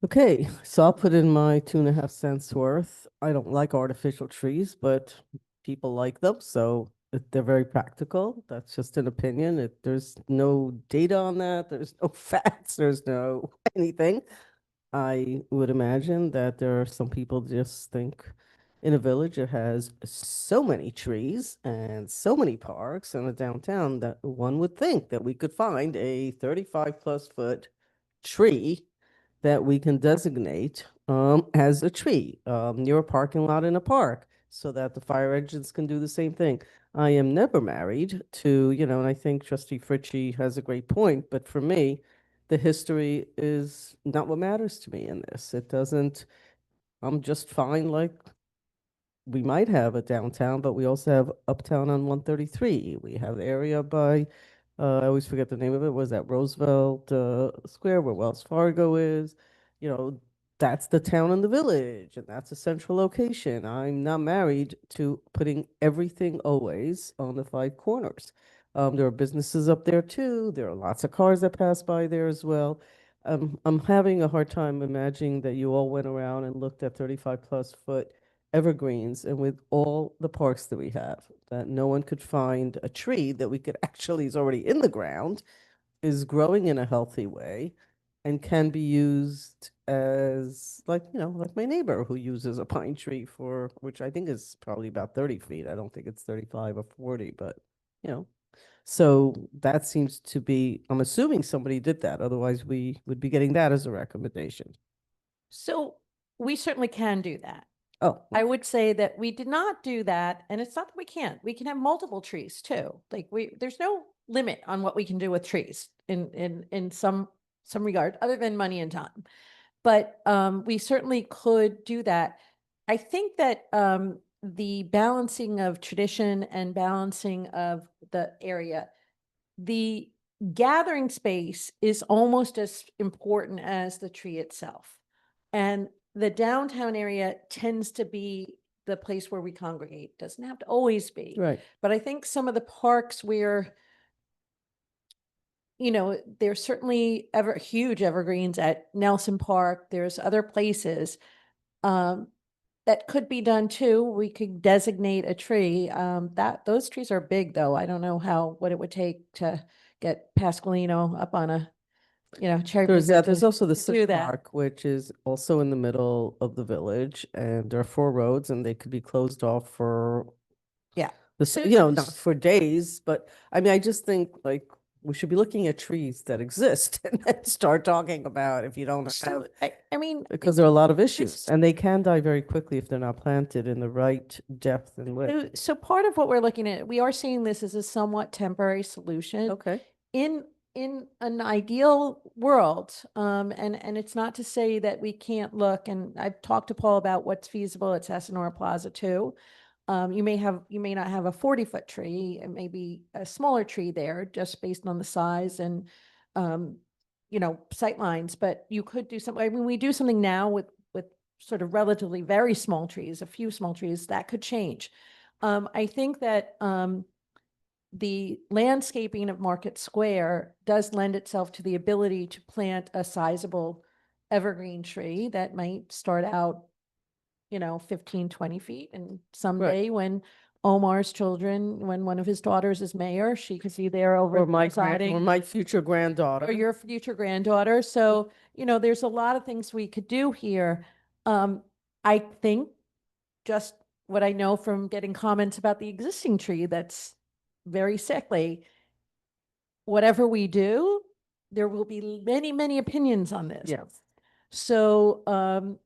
Okay, so I'll put in my 2.5 cents worth. I don't like artificial trees, but people like them, so they're very practical. That's just an opinion. There's no data on that. There's no facts. There's no anything. I would imagine that there are some people just think in a village that has so many trees and so many parks and a downtown that one would think that we could find a 35+ foot tree that we can designate as a tree near a parking lot in a park so that the fire engines can do the same thing. I am never married to, and I think Trustee Fritchie has a great point, but for me, the history is not what matters to me in this. It doesn't, I'm just fine like we might have a downtown, but we also have uptown on 133. We have the area by, I always forget the name of it. Was that Roosevelt Square where Wells Fargo is? That's the town and the village, and that's a central location. I'm not married to putting everything always on the 5 corners. There are businesses up there too. There are lots of cars that pass by there as well. I'm having a hard time imagining that you all went around and looked at 35+ foot evergreens and with all the parks that we have, that no one could find a tree that we could actually is already in the ground, is growing in a healthy way, and can be used as like my neighbor who uses a pine tree for, which I think is probably about 30 feet. I don't think it's 35 or 40, but so that seems to be, I'm assuming somebody did that. Otherwise we would be getting that as a recommendation.
So we certainly can do that.
Oh,
I would say that we did not do that, and it's not that we can't. We can have multiple trees too. Like there's no limit on what we can do with trees in some regard, other than money and time. But we certainly could do that. I think that the balancing of tradition and balancing of the area. The gathering space is almost as important as the tree itself. And the downtown area tends to be the place where we congregate. Doesn't have to always be.
Right.
But I think some of the parks where, you know, there's certainly huge evergreens at Nelson Park. There's other places that could be done too. We could designate a tree. That those trees are big though. I don't know what it would take to get Pasqualino up on a, cherry
There's
picker
that. There's
to
also the
do
City
that.
Park, which is also in the middle of the village, and there are 4 roads, and they could be closed off for
Yeah.
the, not for days, but I mean, I just think like we should be looking at trees that exist and then start talking about if you don't have,
So, I mean,
because there are a lot of issues, and they can die very quickly if they're not planted in the right depth and width.
so part of what we're looking at, we are seeing this as a somewhat temporary solution.
Okay.
In an ideal world, and it's not to say that we can't look, and I've talked to Paul about what's feasible at Sassanora Plaza too. You may not have a 40-foot tree, it may be a smaller tree there just based on the size and, sight lines, but you could do something. I mean, we do something now with sort of relatively very small trees, a few small trees, that could change. I think that, the landscaping of Market Square does lend itself to the ability to plant a sizable evergreen tree that might start out, 15, 20 feet. And someday when Omar's children, when one of his daughters is mayor, she could be there over
Or my
presiding.
or my future granddaughter.
Or your future granddaughter. So, there's a lot of things we could do here. I think just what I know from getting comments about the existing tree that's very sickly, whatever we do, there will be many, many opinions on this.
Yes.
So,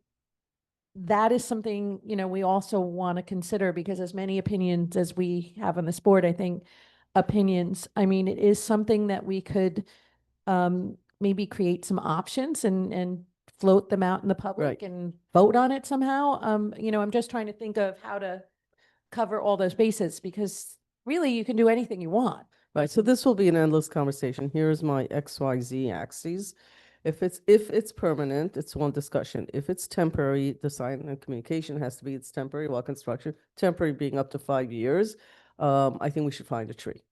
that is something, we also want to consider, because as many opinions as we have on this board, I think opinions, I mean, it is something that we could, maybe create some options and float them out in the public and vote on it somehow. I'm just trying to think of how to cover all those bases, because really you can do anything you want.
Right, so this will be an endless conversation. Here's my XYZ axes. If it's permanent, it's one discussion. If it's temporary, the sign and communication has to be it's temporary, while construction, temporary being up to 5 years. I think we should find a tree.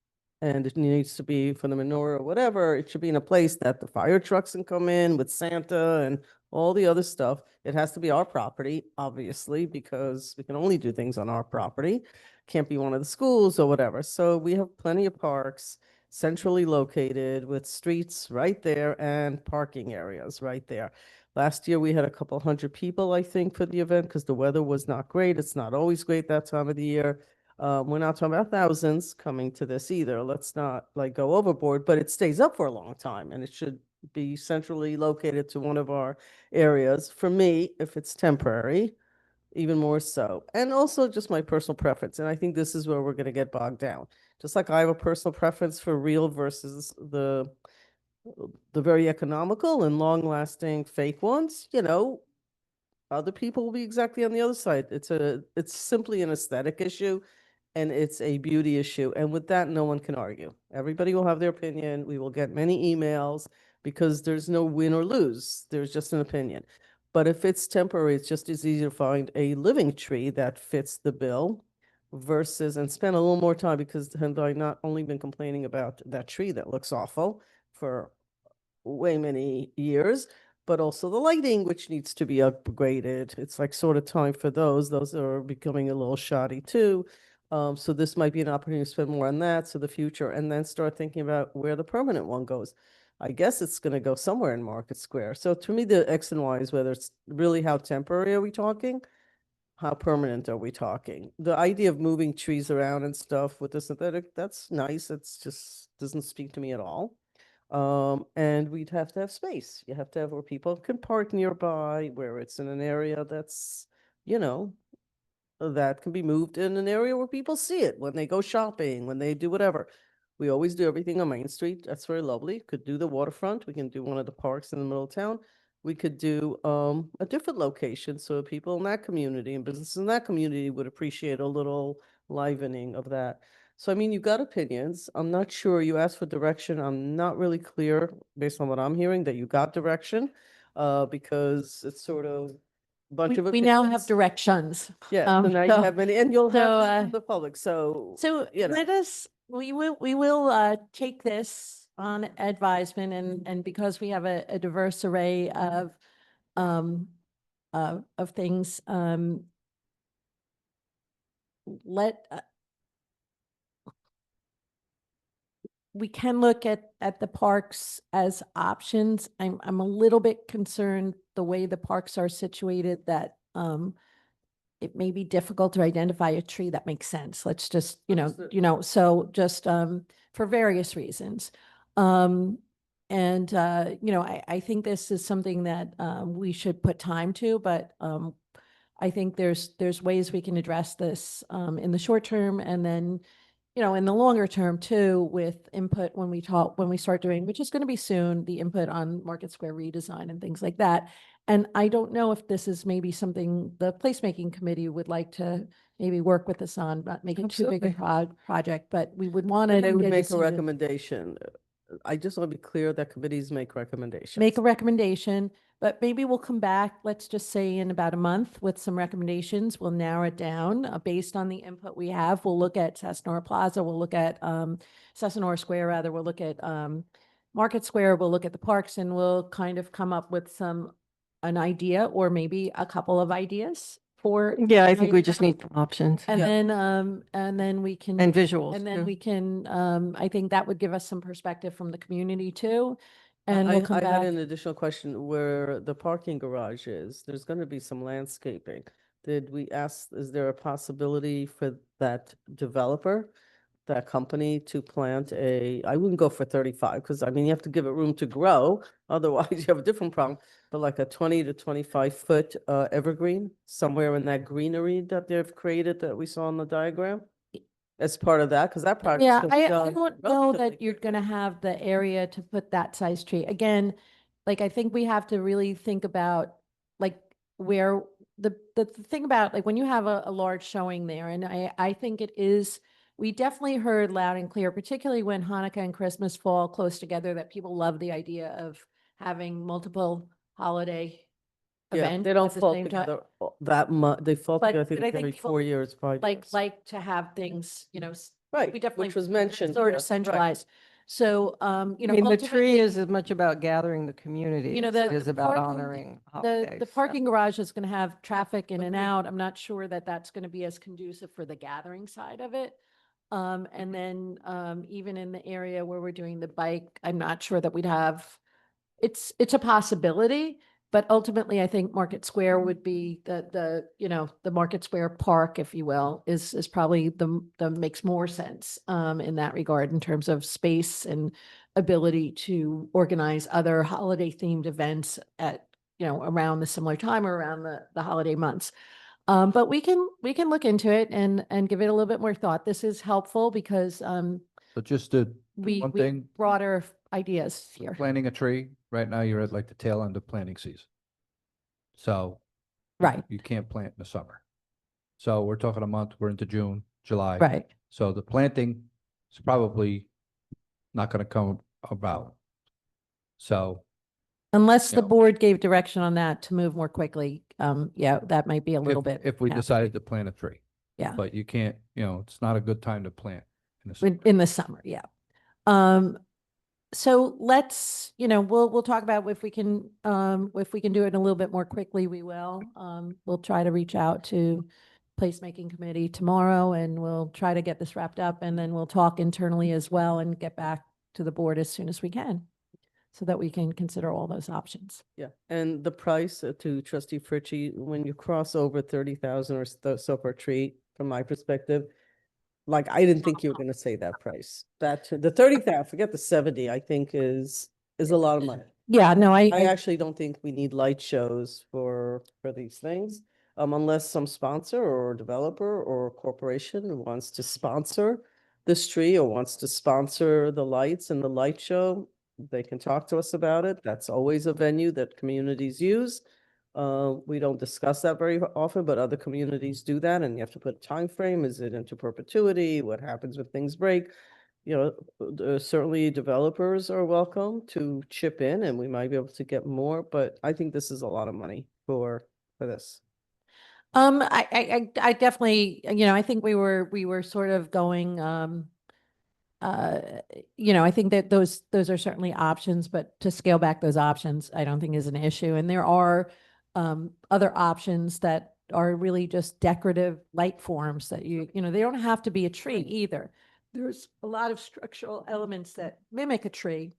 And it needs to be for the menorah or whatever. It should be in a place that the fire trucks can come in with Santa and all the other stuff. It has to be our property, obviously, because we can only do things on our property. Can't be one of the schools or whatever. So we have plenty of parks centrally located with streets right there and parking areas right there. Last year, we had a couple hundred people, I think, for the event because the weather was not great. It's not always great that time of the year. We're not talking about thousands coming to this either. Let's not like go overboard, but it stays up for a long time and it should be centrally located to one of our areas. For me, if it's temporary, even more so. And also just my personal preference. And I think this is where we're going to get bogged down. Just like I have a personal preference for real versus the very economical and long lasting fake ones, other people will be exactly on the other side. It's simply an aesthetic issue and it's a beauty issue. And with that, no one can argue. Everybody will have their opinion. We will get many emails because there's no win or lose. There's just an opinion. But if it's temporary, it's just as easy to find a living tree that fits the bill versus, and spend a little more time, because I've not only been complaining about that tree that looks awful for way many years, but also the lighting, which needs to be upgraded. It's like sort of time for those. Those are becoming a little shoddy too. So this might be an opportunity to spend more on that. So the future, and then start thinking about where the permanent one goes. I guess it's going to go somewhere in Market Square. So to me, the X and Y is whether it's really how temporary are we talking, how permanent are we talking? The idea of moving trees around and stuff with the synthetic, that's nice. It's just doesn't speak to me at all. And we'd have to have space. You have to have where people can park nearby, where it's in an area that's, that can be moved in an area where people see it when they go shopping, when they do whatever. We always do everything on Main Street. That's very lovely. Could do the waterfront. We can do one of the parks in the middle of town. we could do a different location so people in that community and businesses in that community would appreciate a little livening of that. So I mean, you got opinions. I'm not sure. You asked for direction. I'm not really clear based on what I'm hearing that you got direction, because it's sort of a bunch of
We now have
opinions.
directions.
Yeah, so now you
so-
have many, and you'll
so,
have the public, so.
So
you know.
let us, we will take this on advisement and because we have a diverse array um, of things, let, we can look at the parks as options. I'm a little bit concerned the way the parks are situated that, it may be difficult to identify a tree that makes sense. Let's just,
Understood.
so just, for various reasons. And, I think this is something that, we should put time to, but, I think there's ways we can address this, in the short term and then, in the longer term too, with input when we start doing, which is going to be soon, the input on Market Square redesign and things like that. And I don't know if this is maybe something the placemaking committee would like to maybe work with us on, not making too big a project, but we would want to.
And they would make a recommendation. I just want to be clear that committees make recommendations.
Make a recommendation, but maybe we'll come back, let's just say in about a month with some recommendations. We'll narrow it down based on the input we have. We'll look at Sassanora Plaza, we'll look at Sassanora Square rather, we'll look at Market Square, we'll look at the parks, and we'll kind of come up with an idea or maybe a couple of ideas for.
Yeah, I think we just need options
And
Yeah.
then we can.
and visuals.
And then
too.
we can, I think that would give us some perspective from the community too. And we'll come
I had
back.
an additional question where the parking garage is. There's going to be some landscaping. Did we ask, is there a possibility for that developer, that company to plant I wouldn't go for 35 because I mean, you have to give it room to grow. Otherwise you have a different problem, but like a 20 to 25 foot evergreen somewhere in that greenery that they've created that we saw in the diagram as part of that, because that project.
Yeah, I don't know that you're gonna have the area to put that size tree. Again, like, I think we have to really think about, like, where the thing about, like, when you have a large showing there, and I think it is, we definitely heard loud and clear, particularly when Hanukkah and Christmas fall close together, that people love the idea of having multiple holiday
Yeah,
events
they don't
at the
fall
same time.
together that much. They fall
But-
together, I
but I
think,
think
every
people
4 years, 5 years.
Like to have things,
Right,
we definitely.
which was mentioned.
Sort
here,
of
right.
centralized. So,
I mean, the tree is as much about gathering the community as
the
it is about
parking-
honoring
the
holidays. so.
parking garage is going to have traffic in and out. I'm not sure that that's going to be as conducive for the gathering side of it. And then, even in the area where we're doing the bike, I'm not sure that we'd have, it's a possibility, but ultimately I think Market Square would be the Market Square Park, if you will, is probably the makes more sense, in that regard in terms of space and ability to organize other holiday themed events at, around the similar time or around the holiday months. But we can look into it and give it a little bit more thought. This is helpful because,
So just to,
we
one thing,
broader ideas here.
planting a tree, right now you're at like the tail end of planting season. So.
Right.
You can't plant in the summer. So we're talking a month, we're into June, July.
Right.
So the planting is probably not gonna come about. So,
Unless the
Yeah.
board gave direction on that to move more quickly, yeah, that might be a little bit.
if we
yeah,
decided to plant a tree.
Yeah.
But you can't, it's not a good time to plant. in the summer.
In the summer, yeah. So let's, we'll talk about if we can do it a little bit more quickly, we will. We'll try to reach out to placemaking committee tomorrow and we'll try to get this wrapped up and then we'll talk internally as well and get back to the board as soon as we can so that we can consider all those options.
Yeah, and the price, to trustee Fritchie, when you cross over 30,000 or so for a tree, from my perspective, like, I didn't think you were gonna say that price. That, the 30,000, forget the 70, I think is a lot of money.
Yeah, no,
I actually don't think we need light shows for these things. Unless some sponsor or developer or corporation wants to sponsor this tree or wants to sponsor the lights and the light show, they can talk to us about it. That's always a venue that communities use. We don't discuss that very often, but other communities do that, and you have to put a time frame. Is it into perpetuity? What happens when things break? Certainly developers are welcome to chip in, and we might be able to get more, but I think this is a lot of money for this.
I definitely, I think we were sort of going, I think that those are certainly options, but to scale back those options, I don't think is an issue. And there are other options that are really just decorative light forms that they don't have to be a tree either. There's a lot of structural elements that mimic a tree.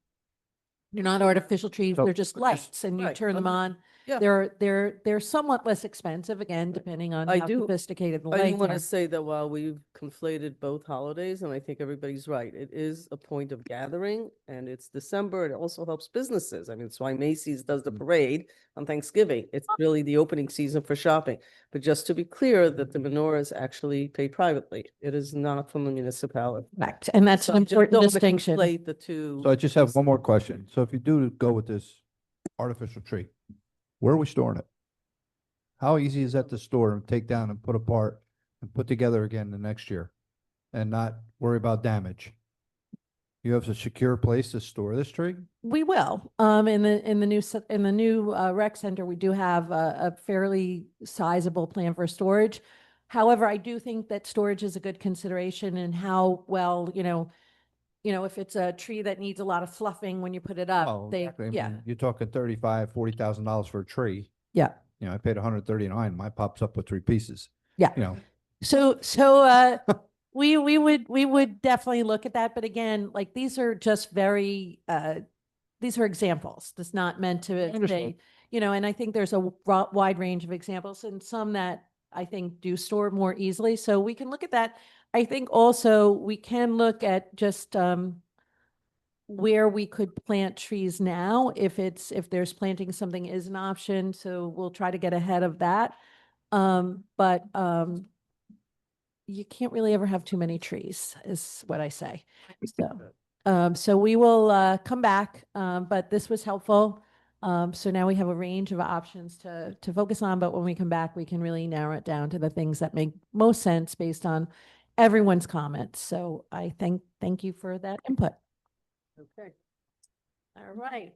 They're not artificial trees,
So-
they're just lights, and you
Right,
turn them on.
Yeah.
They're somewhat less expensive, again, depending on
I
how
do-
sophisticated the
I do
lights
want to
are.
say that while we've conflated both holidays, and I think everybody's right, it is a point of gathering, and it's December. It also helps businesses. I mean, it's why Macy's does the parade on Thanksgiving. It's really the opening season for shopping. But just to be clear, that the menorah is actually paid privately. It is not from the municipality.
Correct. And that's
So
an
I just
important
don't wanna
distinction.
conflate the two.
So I just have one more question. So if you do go with this artificial tree, where are we storing it? How easy is that to store and take down and put apart and put together again the next year and not worry about damage? You have a secure place to store this tree?
We will. In the new rec center, we do have a fairly sizable plan for storage. However, I do think that storage is a good consideration and how well, if it's a tree that needs a lot of fluffing when you put it up,
Oh, exactly. I
yeah,
mean, you're talking $40,000 for a tree.
yeah.
I paid 139. Mine pops up with 3 pieces.
Yeah. So we would definitely look at that. But again, like these are just these are examples. That's not meant to
understand.
say, and I think there's a wide range of examples and some that I think do store more easily. So we can look at that. I think also we can look at just where we could plant trees now if there's planting something is an option. So we'll try to get ahead of that. But you can't really ever have too many trees, is what I say. So we will come back, but this was helpful. So now we have a range of options to focus on, but when we come back, we can really narrow it down to the things that make most sense based on everyone's comments. So I thank you for that input.
Okay.
All right.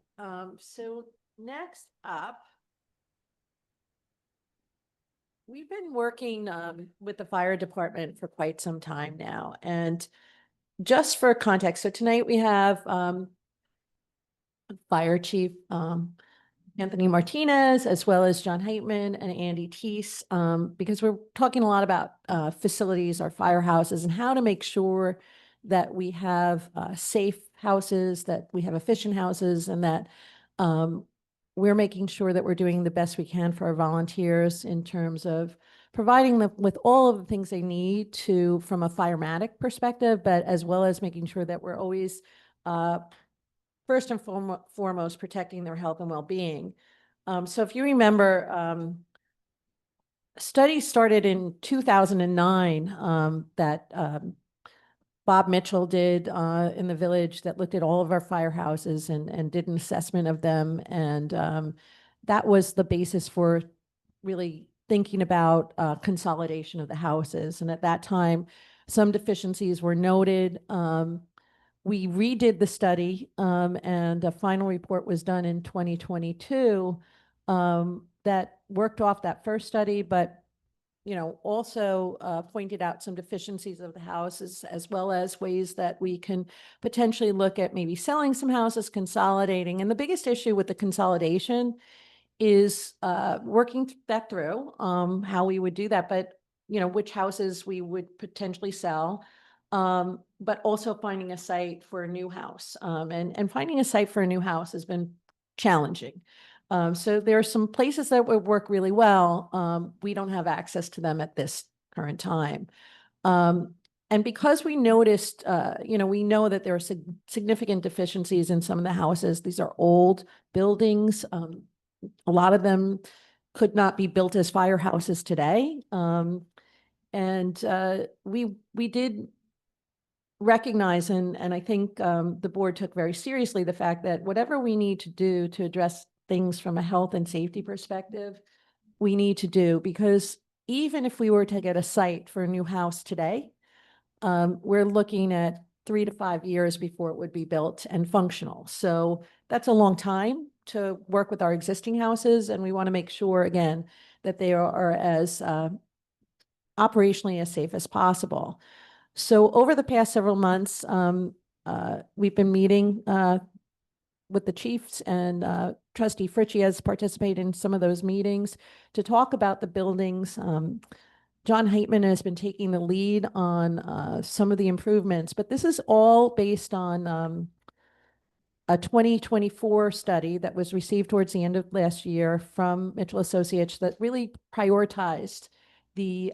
So next up, we've been working with the fire department for quite some time now. And just for context, so tonight we have Fire Chief Anthony Martinez, as well as John Heitman and Andy Teese, because we're talking a lot about facilities, our firehouses, and how to make sure that we have safe houses, that we have efficient houses, and that we're making sure that we're doing the best we can for our volunteers in terms of providing them with all of the things they need from a firematic perspective, but as well as making sure that we're always first and foremost protecting their health and well-being. So if you remember, studies started in 2009 that Bob Mitchell did in the village that looked at all of our firehouses and did an assessment of them. And that was the basis for really thinking about consolidation of the houses. And at that time, some deficiencies were noted. We redid the study and a final report was done in 2022 that worked off that first study, but also pointed out some deficiencies of the houses, as well as ways that we can potentially look at maybe selling some houses, consolidating. And the biggest issue with the consolidation is working that through, how we would do that, but which houses we would potentially sell, but also finding a site for a new house. And finding a site for a new house has been challenging. So there are some places that would work really well. We don't have access to them at this current time. And because we noticed, we know that there are significant deficiencies in some of the houses. These are old buildings. A lot of them could not be built as firehouses today. And we did recognize, and I think the board took very seriously the fact that whatever we need to do to address things from a health and safety perspective, we need to do, because even if we were to get a site for a new house today, we're looking at 3 to 5 years before it would be built and functional. So that's a long time to work with our existing houses, and we want to make sure, again, that they are as operationally as safe as possible. So over the past several months, we've been meeting with the chiefs, and Trustee Fritchie has participated in some of those meetings to talk about the buildings. John Heitman has been taking the lead on some of the improvements, but this is all based on a 2024 study that was received towards the end of last year from Mitchell Associates that really prioritized the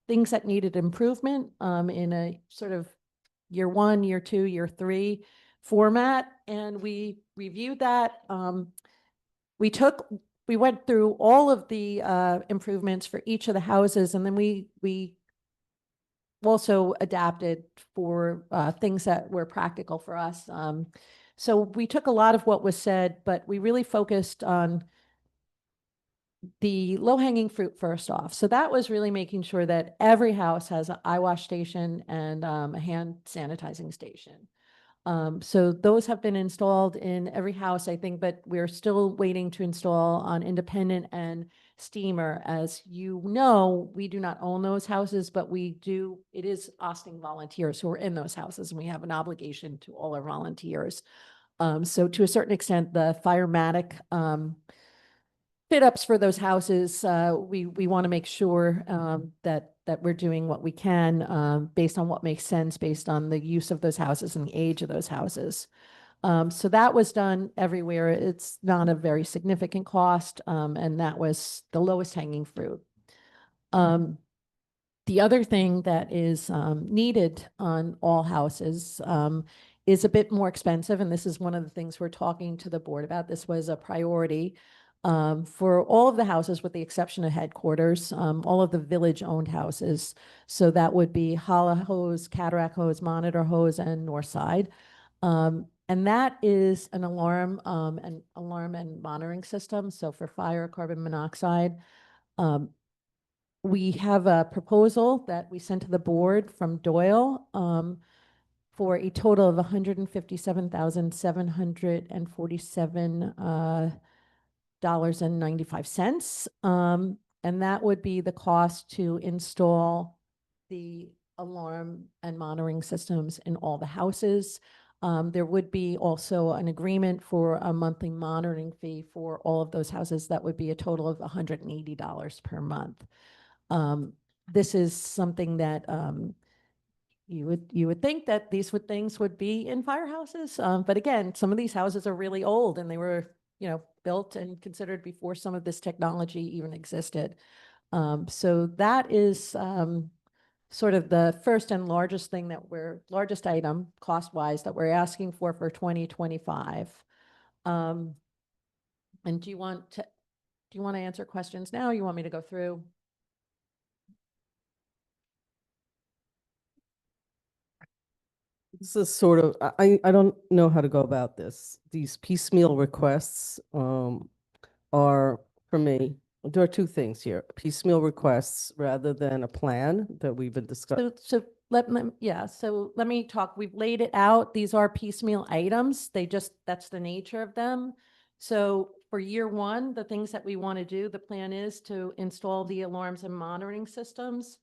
things that needed improvement in a sort of year 1, year 2, year 3 format. And we reviewed that. We went through all of the improvements for each of the houses, and then we also adapted for things that were practical for us. So we took a lot of what was said, but we really focused on the low-hanging fruit first off. So that was really making sure that every house has an eye wash station and a hand sanitizing station. So those have been installed in every house, I think, but we're still waiting to install on Independent and Steamer. As you know, we do not own those houses, but it is Austin volunteers who are in those houses, and we have an obligation to all our volunteers. So to a certain extent, the Firematic fit ups for those houses, we want to make sure that we're doing what we can based on what makes sense, based on the use of those houses and the age of those houses. So that was done everywhere. It's not a very significant cost, and that was the lowest hanging fruit. The other thing that is needed on all houses is a bit more expensive, and this is one of the things we're talking to the board about. This was a priority for all of the houses, with the exception of headquarters, all of the village-owned houses. So that would be Holla Hose, Cataract Hose, Monitor Hose, and Northside. And that is an alarm and monitoring system. So for fire, carbon monoxide, we have a proposal that we sent to the board from Doyle for a total of $157,747 $95. And that would be the cost to install the alarm and monitoring systems in all the houses. There would be also an agreement for a monthly monitoring fee for all of those houses. That would be a total of $180 per month. This is something that you would think that these things would be in firehouses, but again, some of these houses are really old, and they were built and considered before some of this technology even existed. So that is sort of the first and largest thing largest item cost-wise that we're asking for 2025. And do you want to answer questions now? Or you want me to go through?
This is sort of, I don't know how to go about this. These piecemeal requests are, for me, there are two things here. Piecemeal requests rather than a plan that we've been discussing.
So let me talk. We've laid it out. These are piecemeal items. That's the nature of them. So for year 1, the things that we want to do, the plan is to install the alarms and monitoring systems.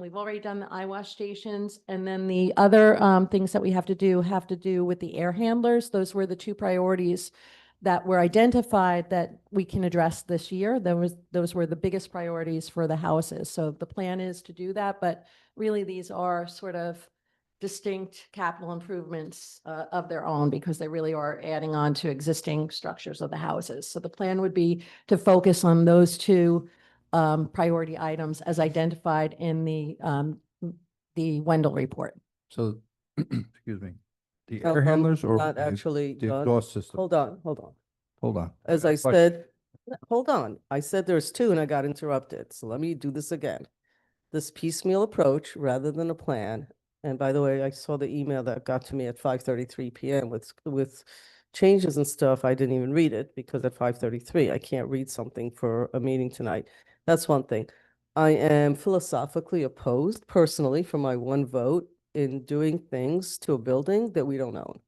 We've already done the eye wash stations, and then the other things that we have to do with the air handlers. Those were the 2 priorities that were identified that we can address this year. Those were the biggest priorities for the houses. So the plan is to do that, but really these are sort of distinct capital improvements of their own, because they really are adding on to existing structures of the houses. So the plan would be to focus on those 2 priority items as identified in the Wendell report.
So, excuse me, the air handlers or
Not actually
the
done.
exhaust system?
Hold on.
Hold on.
As
got a
I
question.
said, hold on. I said there's 2 and I got interrupted. So let me do this again. This piecemeal approach rather than a plan And by the way, I saw the email that got to me at 5:33 PM with changes and stuff. I didn't even read it because at 5:33, I can't read something for a meeting tonight. That's one thing. I am philosophically opposed personally for my one vote in doing things to a building that we don't own.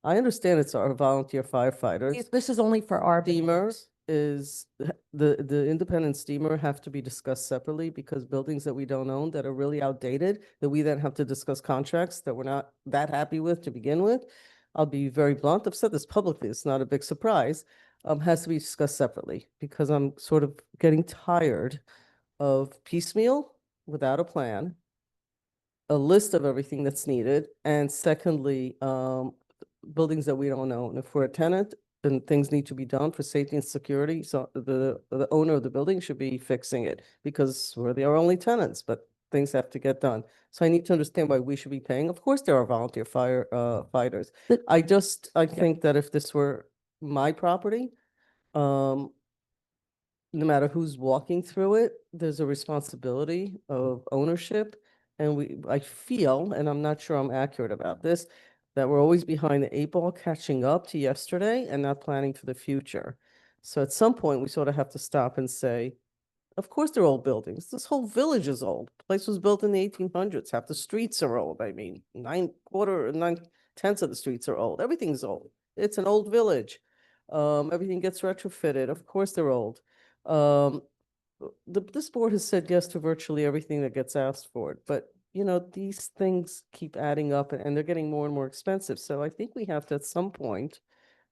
I understand it's our volunteer firefighters.
This is only for our
Steamer
buildings.
is, the independent steamer have to be discussed separately because buildings that we don't own that are really outdated, that we then have to discuss contracts that we're not that happy with to begin with. I'll be very blunt. I've said this publicly. It's not a big surprise. Has to be discussed separately because I'm sort of getting tired of piecemeal without a plan, a list of everything that's needed, and secondly, buildings that we don't own. If we're a tenant, then things need to be done for safety and security. So the owner of the building should be fixing it because we're the only tenants, but things have to get done. So I need to understand why we should be paying. Of course, there are volunteer fighters. I think that if this were my property, no matter who's walking through it, there's a responsibility of ownership. And I feel, and I'm not sure I'm accurate about this, that we're always behind the eight ball catching up to yesterday and not planning for the future. So at some point, we sort of have to stop and say, of course they're old buildings. This whole village is old. The place was built in the 1800s. Half the streets are old. I mean, 9/10 of the streets are old. Everything's old. It's an old village. Everything gets retrofitted. Of course they're old. This board has said yes to virtually everything that gets asked for it, but these things keep adding up and they're getting more and more expensive. So I think we have to at some point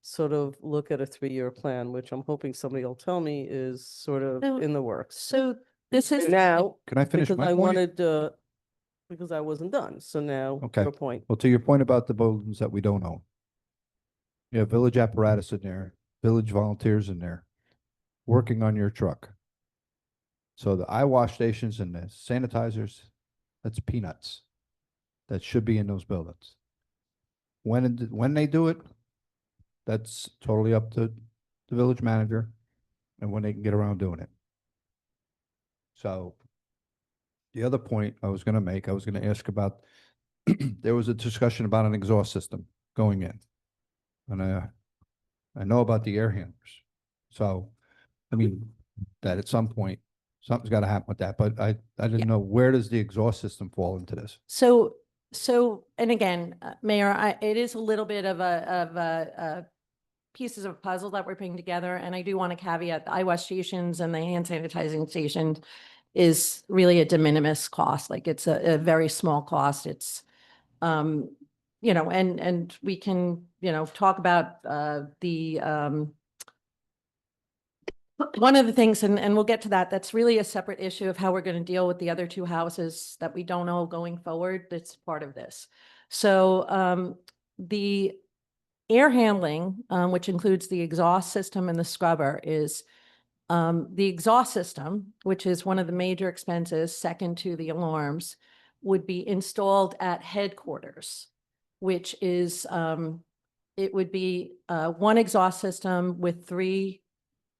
sort of look at a 3-year plan, which I'm hoping somebody will tell me is sort of
So-
in the works.
So this is.
Now,
Can I finish
because
my
I
point?
wanted, because I wasn't done. So now,
Okay.
your point.
Well, to your point about the buildings that we don't own. You have village apparatus in there, village volunteers in there, working on your truck. So the eye wash stations and the sanitizers, that's peanuts. That should be in those buildings. When they do it, that's totally up to the village manager and when they can get around doing it. So the other point I was gonna make, I was gonna ask about, there was a discussion about an exhaust system going in. And I know about the air handlers. So, I mean, that at some point, something's gotta happen with that, but I didn't know, where does the exhaust system fall into this?
So, and again, Mayor, it is a little bit of a pieces of a puzzle that we're putting together. And I do want to caveat the eyewash stations and the hand sanitizing station is really a de minimis cost. Like it's a very small cost. It's, and we can, talk about one of the things, and we'll get to that, that's really a separate issue of how we're going to deal with the other two houses that we don't know going forward. That's part of this. So the air handling, which includes the exhaust system and the scrubber, is the exhaust system, which is one of the major expenses, second to the alarms, would be installed at headquarters, which is, it would be one exhaust system with 3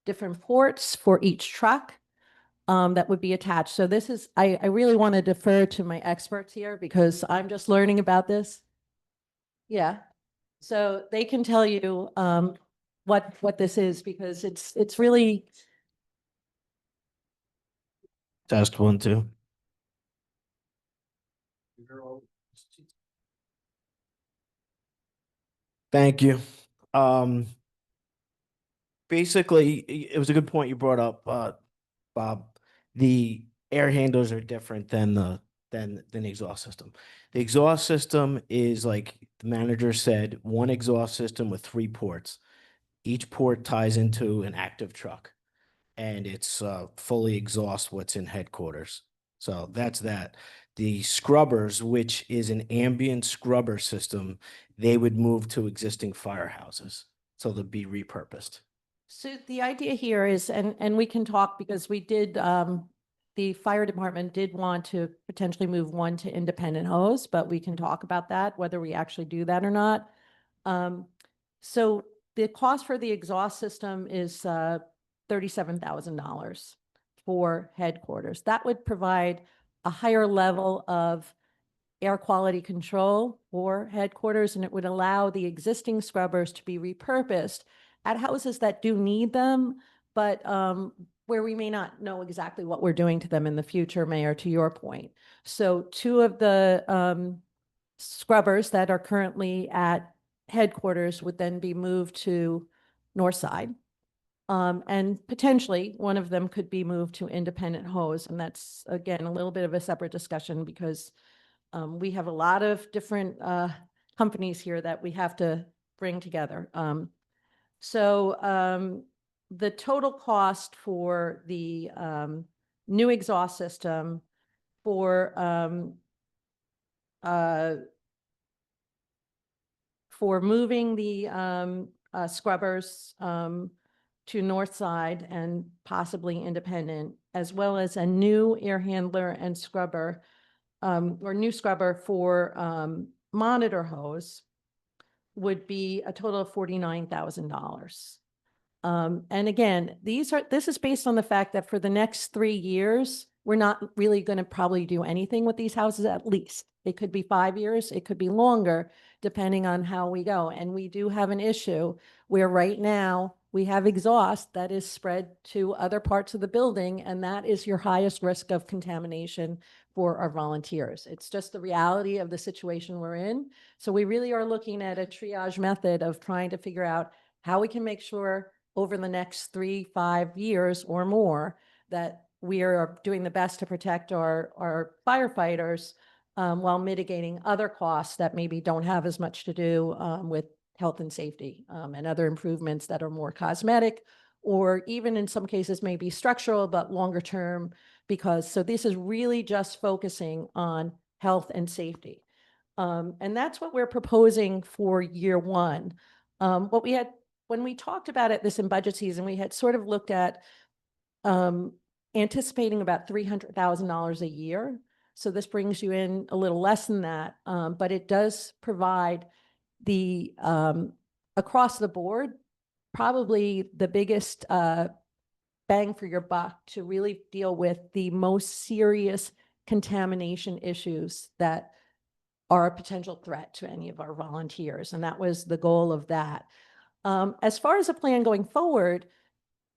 different ports for each truck that would be attached. So this is, I really want to defer to my experts here because I'm just learning about this. Yeah. So they can tell you what this is because it's really.
Test 1, 2. Thank you. Basically, it was a good point you brought up, Bob. The air handlers are different than the exhaust system. The exhaust system is, like the manager said, one exhaust system with 3 ports. Each port ties into an active truck, and it's fully exhaust what's in headquarters. So that's that. The scrubbers, which is an ambient scrubber system, they would move to existing firehouses. So they'll be repurposed.
So the idea here is, and we can talk because we did, the fire department did want to potentially move one to independent hose, but we can talk about that, whether we actually do that or not. So the cost for the exhaust system is $37,000 for headquarters. That would provide a higher level of air quality control for headquarters, and it would allow the existing scrubbers to be repurposed at houses that do need them, but where we may not know exactly what we're doing to them in the future, Mayor, to your point. So two of the scrubbers that are currently at headquarters would then be moved to North Side. And potentially one of them could be moved to Independent Hose. And that's, again, a little bit of a separate discussion because we have a lot of different companies here that we have to bring together. The total cost for the new exhaust system for moving the scrubbers to North Side and possibly Independent, as well as a new air handler and scrubber, or new scrubber for monitor hose, would be a total of $49,000. And again, this is based on the fact that for the next 3 years, we're not really going to probably do anything with these houses, at least. It could be 5 years, it could be longer, depending on how we go. And we do have an issue where right now we have exhaust that is spread to other parts of the building, and that is your highest risk of contamination for our volunteers. It's just the reality of the situation we're in. So we really are looking at a triage method of trying to figure out how we can make sure over the next 3-5 years or more that we are doing the best to protect our firefighters while mitigating other costs that maybe don't have as much to do with health and safety and other improvements that are more cosmetic, or even in some cases maybe structural, but longer term, so this is really just focusing on health and safety. And that's what we're proposing for year one. What we had, when we talked about it this in budget season, we had sort of looked at anticipating about $300,000 a year. So this brings you in a little less than that, but it does provide the across the board, probably the biggest bang for your buck to really deal with the most serious contamination issues that are a potential threat to any of our volunteers. And that was the goal of that. As far as a plan going forward,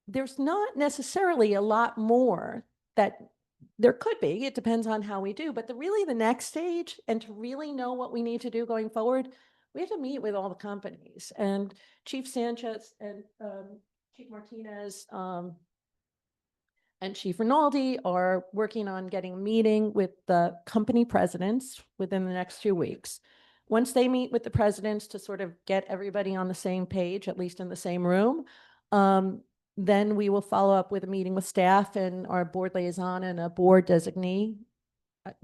there's not necessarily a lot more that there could be. It depends on how we do. But really the next stage, and to really know what we need to do going forward, we have to meet with all the companies. And Chief Sanchez and Chief Martinez and Chief Rinaldi are working on getting a meeting with the company presidents within the next 2 weeks. Once they meet with the presidents to sort of get everybody on the same page, at least in the same room, then we will follow up with a meeting with staff and our board liaison and a board designee,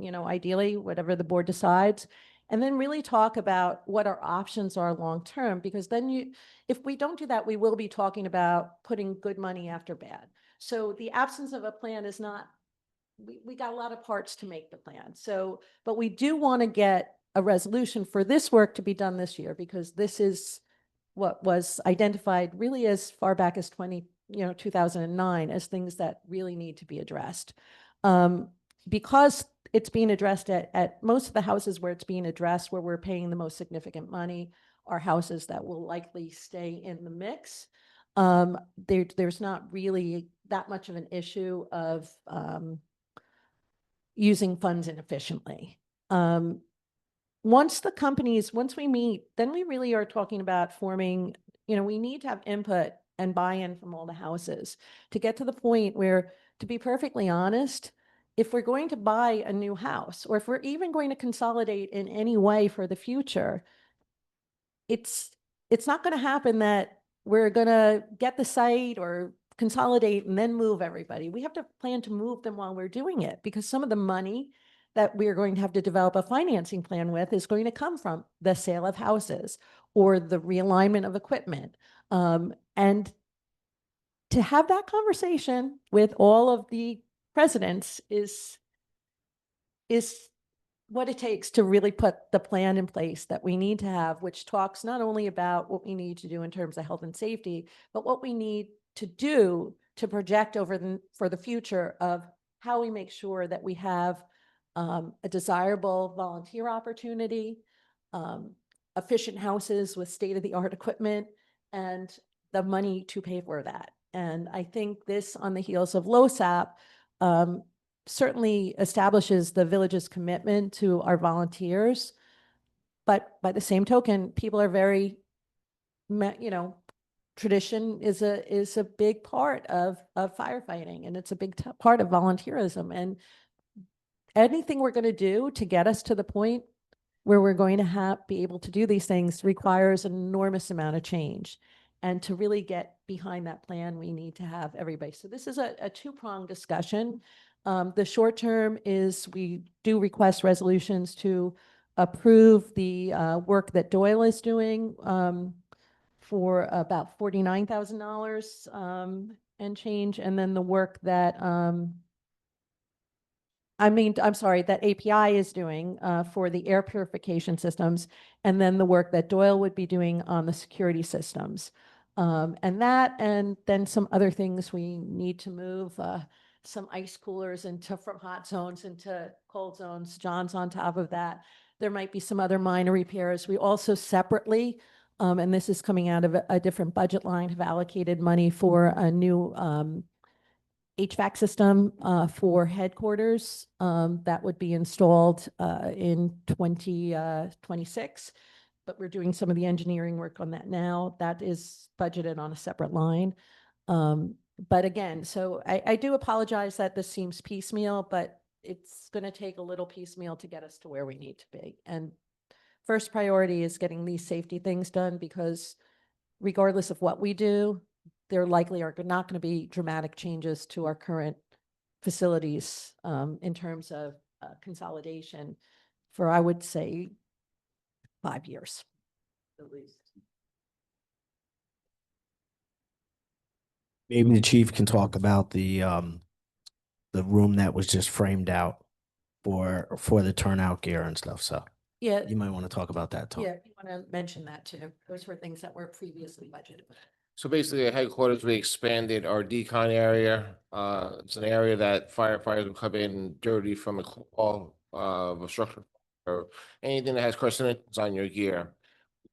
ideally, whatever the board decides, and then really talk about what our options are long-term, because then if we don't do that, we will be talking about putting good money after bad. So the absence of a plan is not, we got a lot of parts to make the plan. So, but we do want to get a resolution for this work to be done this year, because this is what was identified really as far back as 2009 as things that really need to be addressed. Because it's being addressed at most of the houses where it's being addressed, where we're paying the most significant money, are houses that will likely stay in the mix. There's not really that much of an issue of using funds inefficiently. Once we meet, then we really are talking about forming, we need to have input and buy-in from all the houses to get to the point where, to be perfectly honest, if we're going to buy a new house, or if we're even going to consolidate in any way for the future, it's not going to happen that we're going to get the site or consolidate and then move everybody. We have to plan to move them while we're doing it, because some of the money that we're going to have to develop a financing plan with is going to come from the sale of houses or the realignment of equipment. And to have that conversation with all of the presidents is what it takes to really put the plan in place that we need to have, which talks not only about what we need to do in terms of health and safety, but what we need to do to project for the future of how we make sure that we have a desirable volunteer opportunity, efficient houses with state-of-the-art equipment, and the money to pay for that. And I think this, on the heels of LoSAP, certainly establishes the village's commitment to our volunteers. But by the same token, people are very, tradition is a big part of firefighting, and it's a big part of volunteerism. And anything we're going to do to get us to the point where we're going to be able to do these things requires an enormous amount of change. And to really get behind that plan, we need to have everybody. So this is a two-pronged discussion. The short term is we do request resolutions to approve the work that Doyle is doing for about $49,000 and change. And then the work that I'm sorry, that API is doing for the air purification systems, and then the work that Doyle would be doing on the security systems. And then some other things we need to move, some ice coolers from hot zones into cold zones. John's on top of that. There might be some other minor repairs. We also separately, and this is coming out of a different budget line, have allocated money for a new HVAC system for headquarters that would be installed in 2026. But we're doing some of the engineering work on that now. That is budgeted on a separate line. But again, so I do apologize that this seems piecemeal, but it's going to take a little piecemeal to get us to where we need to be. And first priority is getting these safety things done, because regardless of what we do, there likely are not going to be dramatic changes to our current facilities in terms of consolidation for, I would say, 5 years at least.
Maybe the chief can talk about the room that was just framed out for the turnout gear and stuff. So
Yeah,
you might want to talk about that, Tom.
yeah, you want to mention that too. Those were things that were previously budgeted.
So basically at headquarters, we expanded our decon area. It's an area that firefighters will come in dirty from a call of a structure or anything that has carcinogens on your gear.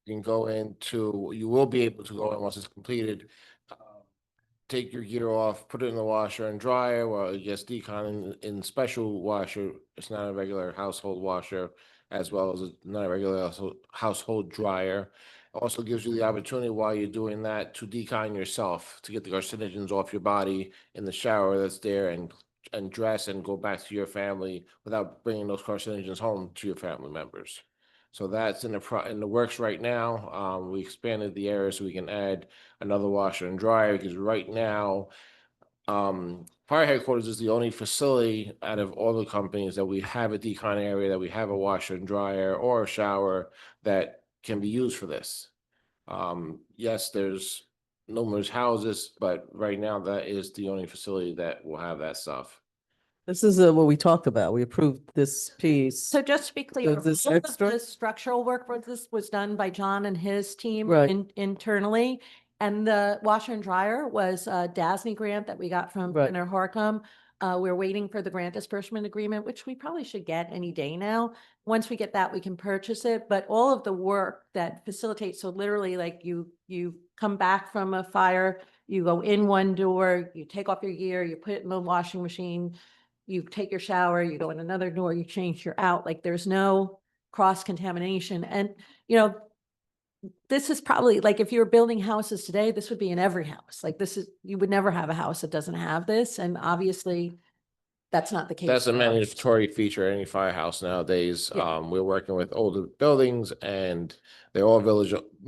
You can go into, you will be able to go in once it's completed, take your gear off, put it in the washer and dryer, or it gets decon in special washer. It's not a regular household washer, as well as not a regular household dryer. Also gives you the opportunity while you're doing that to decon yourself, to get the carcinogens off your body in the shower that's there, and dress and go back to your family without bringing those carcinogens home to your family members. So that's in the works right now. We expanded the area so we can add another washer and dryer, because right now, fire headquarters is the only facility out of all the companies that we have a decon area, that we have a washer and dryer or a shower that can be used for this. Yes, there's numerous houses, but right now that is the only facility that will have that stuff.
This is what we talked about. We approved this piece.
So just to be clear,
this
all of
extra?
the structural work for this was done by John and his team
Right.
internally. And the washer and dryer was a DASNY grant that we got from
Right.
Senator Harcum. We're waiting for the grant disbursement agreement, which we probably should get any day now. Once we get that, we can purchase it. But all of the work that facilitates, so literally like you come back from a fire, you go in one door, you take off your gear, you put it in the washing machine, you take your shower, you go in another door, you change, you're out. Like there's no cross contamination. And, this is probably like, if you were building houses today, this would be in every house. Like you would never have a house that doesn't have this. And obviously that's not the case.
That's a
for ours.
mandatory feature at any firehouse nowadays.
Yeah.
We're working with older buildings, and they're all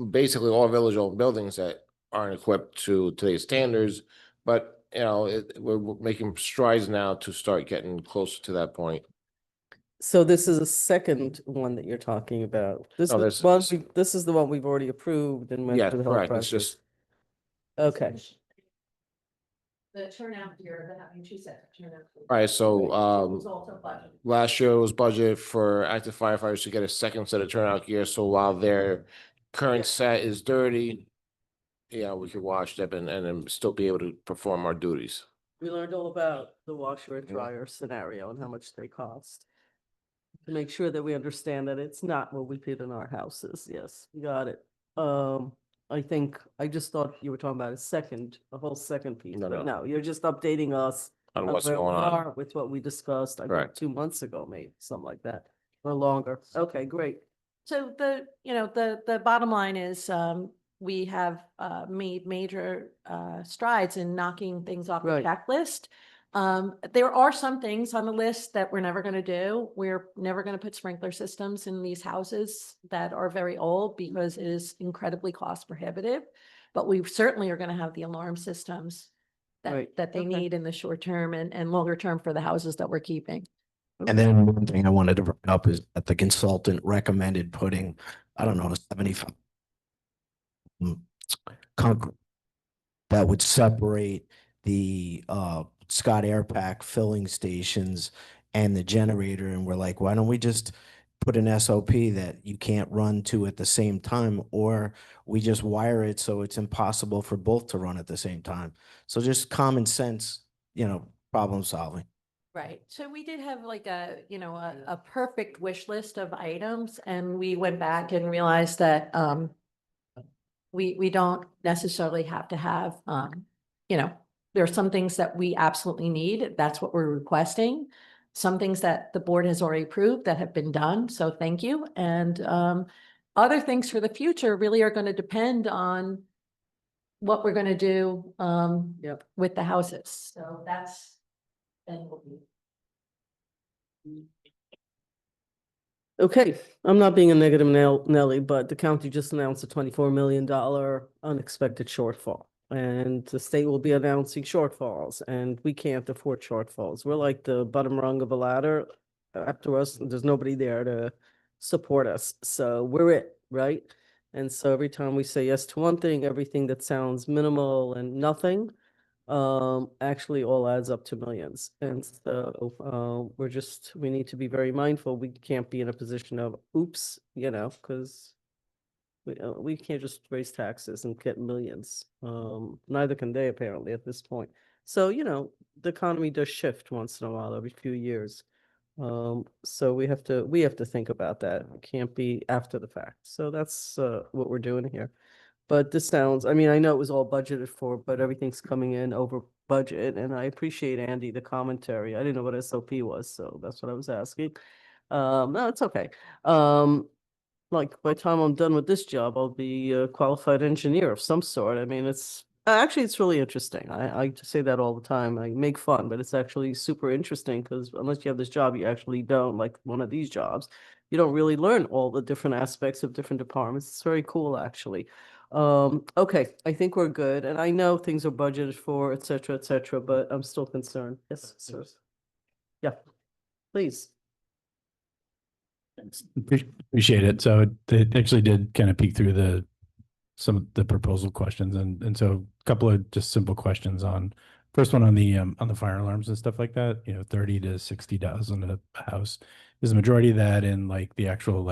basically all village-owned buildings that aren't equipped to today's standards. But, we're making strides now to start getting closer to that point.
So this is a second one that you're talking about. This
No,
is this is the one we've already approved and went
Yeah,
through the whole
correct. It's
process.
just,
Okay.
The turnout gear, she said.
right, so,
Was also budgeted.
last year was budgeted for active firefighters to get a second set of turnout gear, so while their current set is dirty, we could wash them and then still be able to perform our duties.
We learned all about the washer and dryer scenario and how much they cost. to make sure that we understand that it's not what we put in our houses. Yes, got it. I think, I just thought you were talking about a whole second piece,
No,
but
no.
no, you're just updating us
On
of
what's
where we
going on.
are with what we discussed, I think,
Correct.
2 months ago, maybe, something like that, or longer. Okay, great.
So the bottom line is, we have, made major, strides in knocking things off the
Right.
checklist. There are some things on the list that we're never going to do. We're never going to put sprinkler systems in these houses that are very old because it is incredibly cost prohibitive. But we certainly are going to have the alarm systems
Right.
that they
Okay.
need in the short term and longer term for the houses that we're keeping.
And then one thing I wanted to bring up is that the consultant recommended putting, I don't know, 75 concrete that would separate the Scott Air Pack filling stations and the generator. And we're like, why don't we just put an SOP that you can't run two at the same time, or we just wire it so it's impossible for both to run at the same time. So just common sense, problem solving.
Right. So we did have like a perfect wish list of items, and we went back and realized that we don't necessarily have to have there are some things that we absolutely need. That's what we're requesting. Some things that the board has already approved that have been done. So thank you. And other things for the future really are going to depend on what we're going to do with the houses. So that's been what we.
Okay, I'm not being a negative Nelly, but the county just announced a $24 million unexpected shortfall. And the state will be announcing shortfalls, and we can't afford shortfalls. We're like the bottom rung of a ladder. After us, there's nobody there to support us. So we're it, right? And so every time we say yes to one thing, everything that sounds minimal and nothing, actually all adds up to millions. And so we need to be very mindful. We can't be in a position of oops, because we can't just raise taxes and get millions. Neither can they apparently at this point. So the economy does shift once in a while, every few years. So we have to think about that. It can't be after the fact. So that's what we're doing here. But this sounds, I mean, I know it was all budgeted for, but everything's coming in over budget, and I appreciate, Andy, the commentary. I didn't know what SOP was, so that's what I was asking. No, it's okay. Like by the time I'm done with this job, I'll be a qualified engineer of some sort. I mean, actually, it's really interesting. I say that all the time. I make fun, but it's actually super interesting because unless you have this job, you actually don't, like one of these jobs, you don't really learn all the different aspects of different departments. It's very cool, actually. Okay, I think we're good. And I know things are budgeted for, et cetera, but I'm still concerned. Yes, sir. Yeah, please.
Appreciate it. So it actually did kind of peek through some of the proposal questions, and so a couple of just simple questions first one on the fire alarms and stuff like that. 30 to 60,000 a house. Is the majority of that in like the actual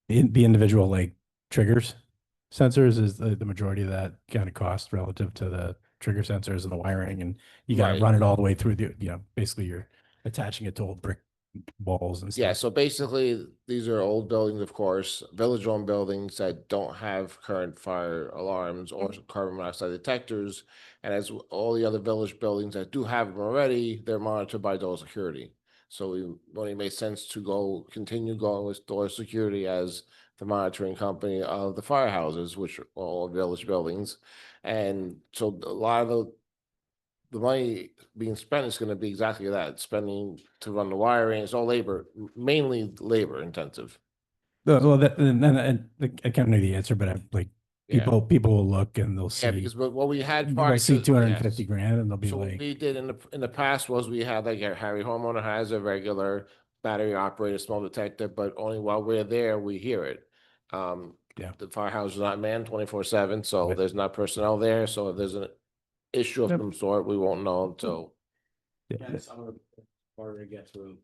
the individual triggers sensors? Is the majority of that kind of cost relative to the trigger sensors and the wiring, and you got to
Right.
run it all the way through basically you're attaching it to old brick walls and stuff.
Yeah, so basically, these are old buildings, of course, village-owned buildings that don't have current fire alarms or carbon monoxide detectors. And as all the other village buildings that do have them already, they're monitored by door security. So it only makes sense to continue going with door security as the monitoring company of the firehouses, which are all village buildings. And so a lot of the money being spent is going to be exactly that, spending to run the wiring. It's all labor, mainly labor intensive.
Well, and I kind of know the answer, but I'm like,
Yeah.
people will look and they'll see.
Yeah, because what we had
They'll
prior
see
to
250
yes.
grand and they'll be
So what
like,
we did in the past was we had like Harry homeowner has a regular battery operated smoke detector, but only while we're there we hear it.
Yeah.
The firehouse is not manned 24/7, so
Right.
there's not personnel there. So if there's an issue of
Yep.
some sort, we won't know until.
yeah.
It's harder to get through.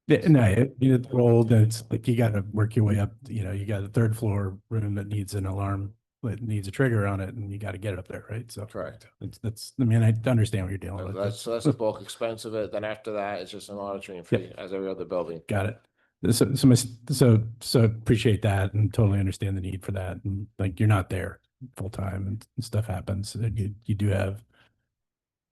Yeah, no, it's old and it's like you got to work your way up. You got a third floor room that needs an alarm that needs a trigger on it and you got to get it up there, right? So
Correct.
that's, I mean, I understand what you're dealing with.
So that's the bulk expense of it. Then after that, it's just an monitoring fee as every other building.
Got it. So appreciate that and totally understand the need for that. And like, you're not there full time and stuff happens. You do have,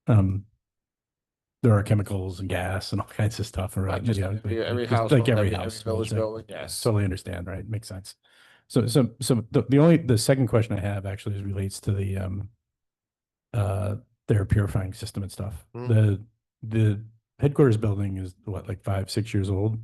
there are chemicals and gas and all kinds of stuff around,
Just
you know,
every
just
house,
like every
every
house.
village
so
building, yes.
Totally understand, right? Makes sense. So the second question I have actually relates to their purifying system and stuff. The headquarters building is what, like 5-6 years old?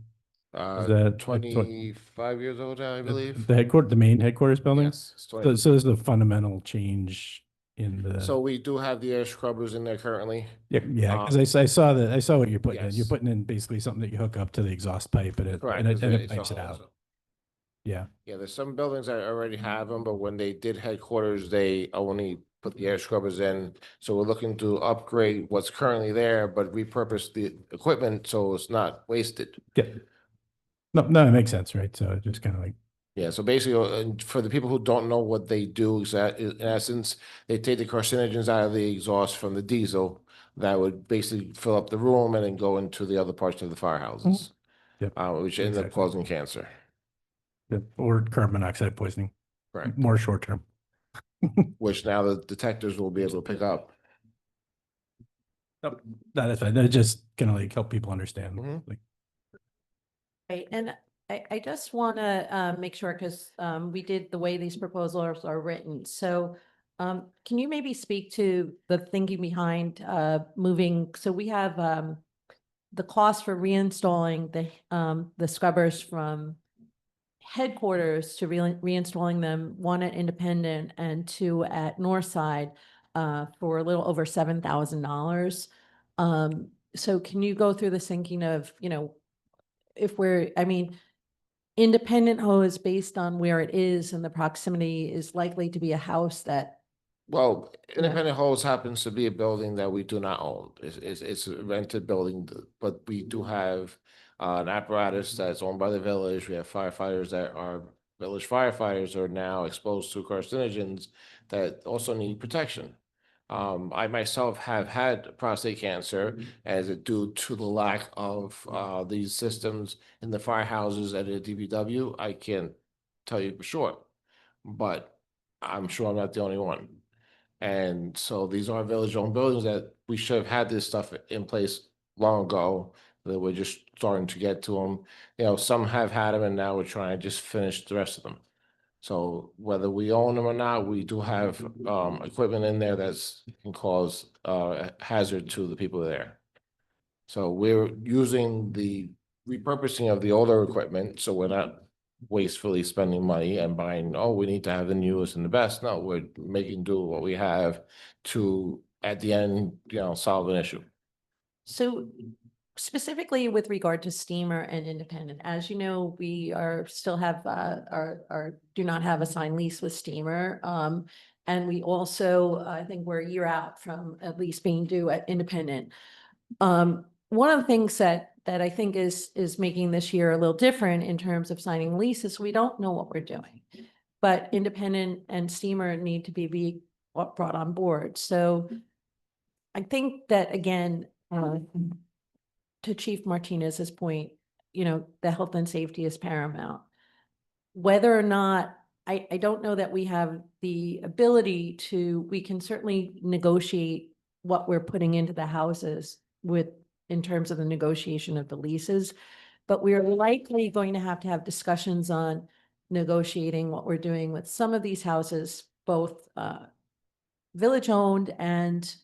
Is that
25 years old now, I believe?
The main headquarters building?
Yes. it's
So
20.
there's a fundamental change in the.
So we do have the air scrubbers in there currently.
Yeah, because I saw what you're putting in. You're
Yes.
putting in basically something that you hook up to the exhaust pipe and it
Correct.
and it, and it
it's a
pipes it
hose.
out. Yeah.
Yeah, there's some buildings that already have them, but when they did headquarters, they only put the air scrubbers in. So we're looking to upgrade what's currently there, but repurpose the equipment so it's not wasted.
Yeah. No, it makes sense, right? So just kind of like.
Yeah, so basically, for the people who don't know what they do, is that in essence, they take the carcinogens out of the exhaust from the diesel that would basically fill up the room and then go into the other parts of the firehouses,
Yep.
Which ends up
Exactly.
causing cancer.
Yep. Or carbon monoxide poisoning.
Correct.
More short term.
Which now the detectors will be able to pick up.
Nope. No, that's fine. That just kind of like help people understand.
Mhm.
Like,
Right, and I just want to make sure, because we did the way these proposals are written. So can you maybe speak to the thinking behind moving? So we have the cost for reinstalling the scrubbers from headquarters to reinstalling them, one at Independent and two at Northside for a little over $7,000. So can you go through the thinking of, if Independent hose, based on where it is and the proximity, is likely to be a house that,
Well,
Yeah.
Independent Halls happens to be a building that we do not own. It's a rented building, but we do have an apparatus that's owned by the village. We have firefighters that are village firefighters are now exposed to carcinogens that also need protection. I myself have had prostate cancer as it due to the lack of these systems in the firehouses at a DPW. I can't tell you for sure, but I'm sure I'm not the only one. And so these are village-owned buildings that we should have had this stuff in place long ago, that we're just starting to get to them. Some have had them and now we're trying to just finish the rest of them. So whether we own them or not, we do have equipment in there that's can cause hazard to the people there. So we're using the repurposing of the older equipment, so we're not wastefully spending money and buying, we need to have the newest and the best. No, we're making do what we have to, at the end, solve an issue.
so specifically with regard to Steamer and Independent, as you know, we still have do not have a signed lease with Steamer. And we also, I think we're a year out from at least being due at Independent. One of the things that I think is making this year a little different in terms of signing leases, we don't know what we're doing. But Independent and Steamer need to be brought on board. So I think that, again, to Chief Martinez's point, the health and safety is paramount. Whether or not, I don't know that we have the ability we can certainly negotiate what we're putting into the houses in terms of the negotiation of the leases, but we're likely going to have discussions on negotiating what we're doing with some of these houses, both village owned and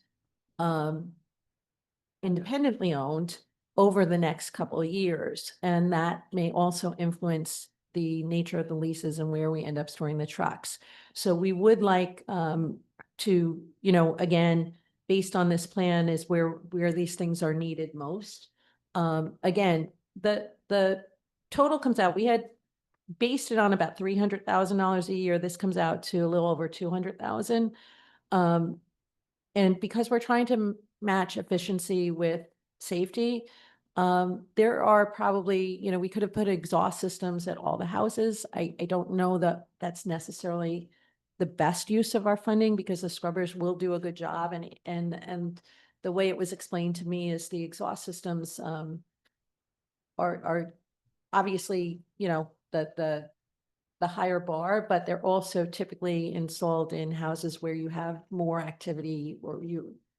independently owned, over the next couple of years. And that may also influence the nature of the leases and where we end up storing the trucks. So we would like to, again, based on this plan, is where these things are needed most. Again, the total comes out, we had based it on about $300,000 a year. This comes out to a little over 200,000. And because we're trying to match efficiency with safety, there are probably, we could have put exhaust systems at all the houses. I don't know that that's necessarily the best use of our funding because the scrubbers will do a good job and the way it was explained to me is the exhaust systems are obviously, you know, the higher bar, but they're also typically installed in houses where you have more activity or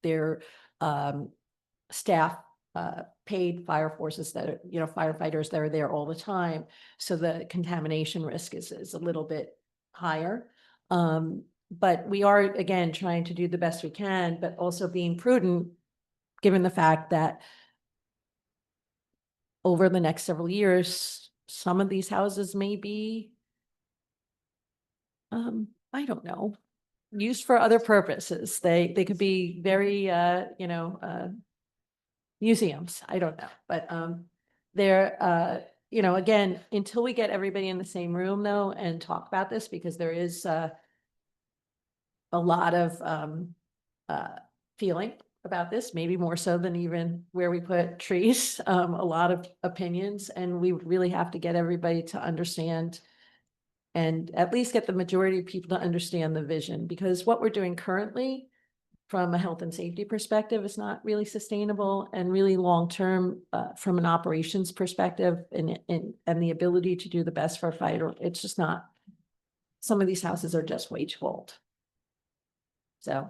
they're staff paid fire forces that are, you know, firefighters that are there all the time. So the contamination risk is a little bit higher. But we are, again, trying to do the best we can, but also being prudent, given the fact that over the next several years, some of these houses may be, I don't know, used for other purposes. They could be very, you know, museums. I don't know, but they're, you know, again, until we get everybody in the same room though and talk about this, because there is a lot of feeling about this, maybe more so than even where we put trees, a lot of opinions, and we really have to get everybody to understand and at least get the majority of people to understand the vision, because what we're doing currently from a health and safety perspective is not really sustainable and really long-term from an operations perspective and the ability to do the best for a fighter. It's just not, some of these houses are just way too old. So,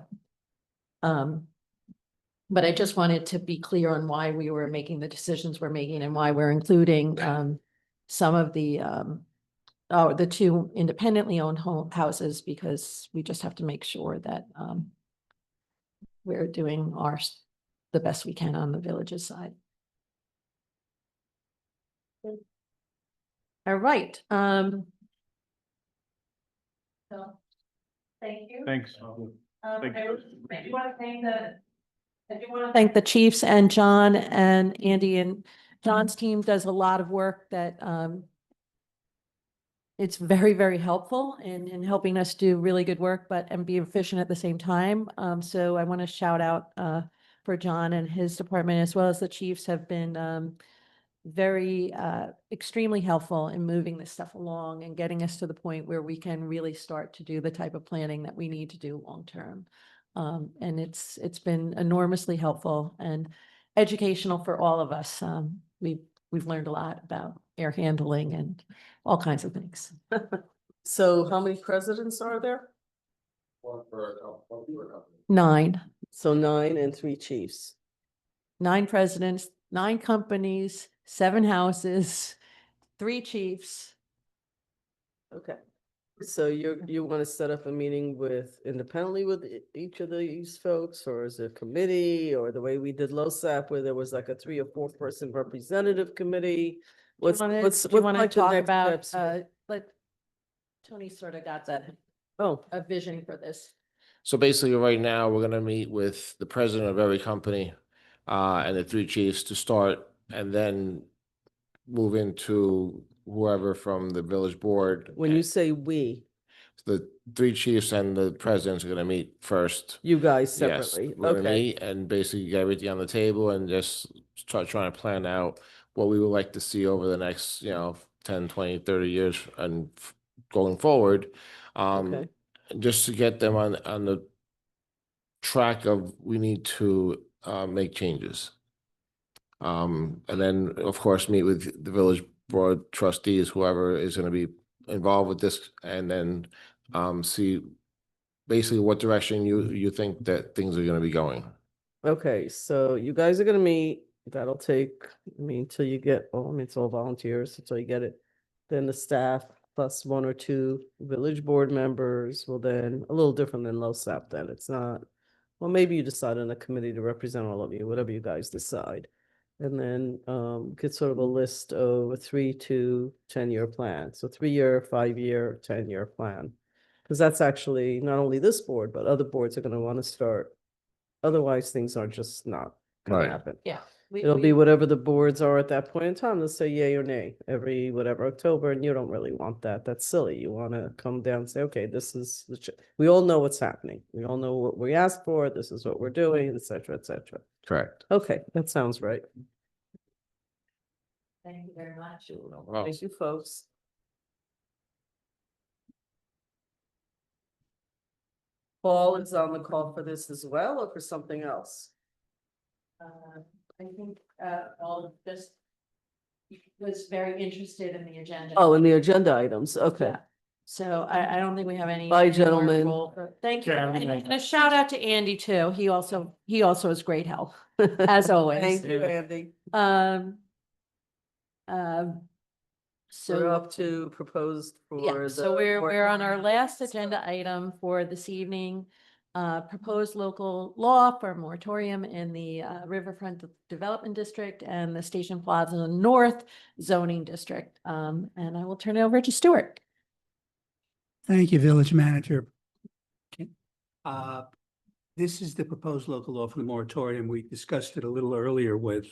but I just wanted to be clear on why we were making the decisions we're making and why we're including some of the two independently owned houses, because we just have to make sure that we're doing the best we can on the village's side. All right. So, thank you.
Thanks.
I do want to thank the chiefs and John and Andy, and John's team does a lot of work that it's very, very helpful in helping us do really good work, and be efficient at the same time. So I want to shout out for John and his department, as well as the chiefs have been very extremely helpful in moving this stuff along and getting us to the point where we can really start to do the type of planning that we need to do long term. And it's been enormously helpful and educational for all of us. We've learned a lot about air handling and all kinds of things.
So how many presidents are there?
9.
So 9 and 3 chiefs.
9 presidents, 9 companies, 7 houses, 3 chiefs.
Okay. So you want to set up a meeting independently with each of these folks, or is it a committee, or the way we did LoSAP where there was like a 3 or 4 person representative committee?
Do you want to talk about,
steps?
let Tony sort of got
Oh,
a vision for this.
So basically, right now, we're gonna meet with the president of every company and the 3 chiefs to start, and then move into whoever from the village board.
when you say we,
The 3 chiefs and the presidents are gonna meet first.
you guys
Yes,
separately,
we're gonna
okay.
meet and basically get everything on the table and just start trying to plan out what we would like to see over the next, 10, 20, 30 years and going forward.
Okay.
Just to get them on the track of, we need to make changes. And then, of course, meet with the village board trustees, whoever is gonna be involved with this, and then see basically what direction you think that things are gonna be going.
Okay, so you guys are gonna meet, that'll take, until you get, it's all volunteers, until you get it. Then the staff plus 1 or 2 village board members will then, a little different than LoSAP then, it's not. Well, maybe you decide on a committee to represent all of you, whatever you guys decide. And then get sort of a list of a 3 to 10-year plan. So 3-year, 5-year, 10-year plan. Because that's actually not only this board, but other boards are gonna want to start. Otherwise, things are just not gonna
Right.
happen.
Yeah.
It'll be whatever the boards are at that point in time. They'll say yay or nay every whatever October, and you don't really want that. That's silly. You want to come down and say, okay, this is we all know what's happening. We all know what we asked for. This is what we're doing, et cetera, et cetera.
Correct.
Okay, that sounds right.
Thank you very much.
Thank you, folks. Paul is on the call for this as well, or for something else?
I think, Paul just was very interested in the agenda.
Oh, in the agenda items, okay.
Yeah. So I don't think we have any.
Bye,
any more
gentlemen.
role for- Thank you.
Yeah,
And a shout out to Andy too. He also is great help, as always.
Thank you, Andy.
Um.
We're
So,
up to proposed
yeah,
for
so
the.
we're on our last agenda item for this evening. Proposed local law for a moratorium in the Riverfront Development District and the Station Plaza North zoning district. And I will turn it over to Stuart.
Thank you, Village Manager. This is the proposed local law for the moratorium. We discussed it a little earlier with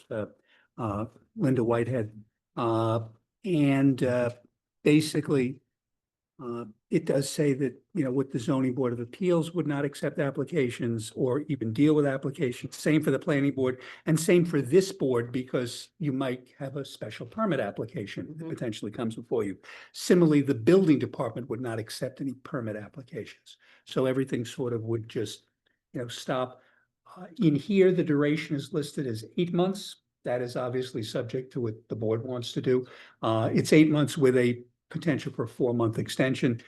Linda Whitehead. Basically, it does say that, with the zoning board of appeals would not accept applications or even deal with applications. Same for the planning board and same for this board, because you might have a special permit application that potentially comes before you. Similarly, the building department would not accept any permit applications. So everything sort of would just, stop. In here, the duration is listed as 8 months. That is obviously subject to what the board wants to do. It's 8 months with a potential for a 4-month extension.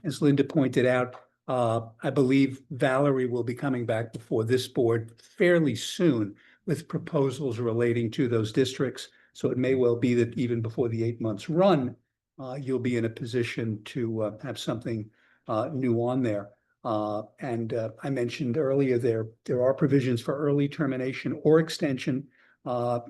As Linda pointed out, I believe Valerie will be coming back before this board fairly soon with proposals relating to those districts. So it may well be that even before the 8 months run, you'll be in a position to have something new on there. I mentioned earlier there are provisions for early termination or extension.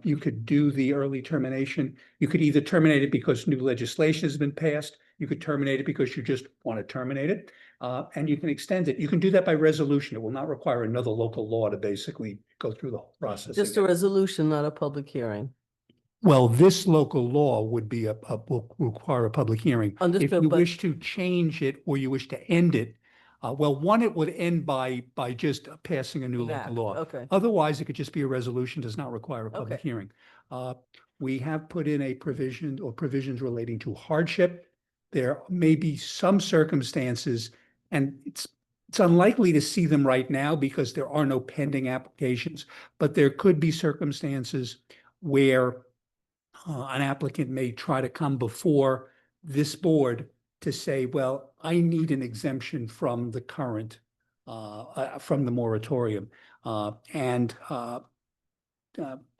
You could do the early termination. You could either terminate it because new legislation has been passed. You could terminate it because you just want to terminate it, and you can extend it. You can do that by resolution. It will not require another local law to basically go through the whole process.
Just a
again.
resolution, not a public hearing.
Well, this local law would be will require a public hearing. If
Understood,
you
but-
wish to change it or you wish to end it, one, it would end by just passing a new
An act,
local law.
okay.
Otherwise, it could just be a resolution, does not require a public
Okay.
hearing. We have put in a provision or provisions relating to hardship. There may be some circumstances, and it's unlikely to see them right now because there are no pending applications, but there could be circumstances where an applicant may try to come before this board to say, well, I need an exemption from the current, from the moratorium.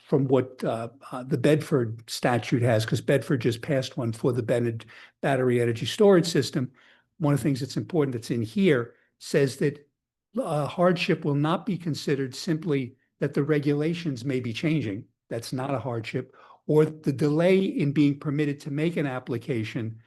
From what the Bedford statute has, because Bedford just passed one for the battery energy storage system. One of the things that's important that's in here says that hardship will not be considered simply that the regulations may be changing. That's not a hardship. Or the delay in being permitted to make an application,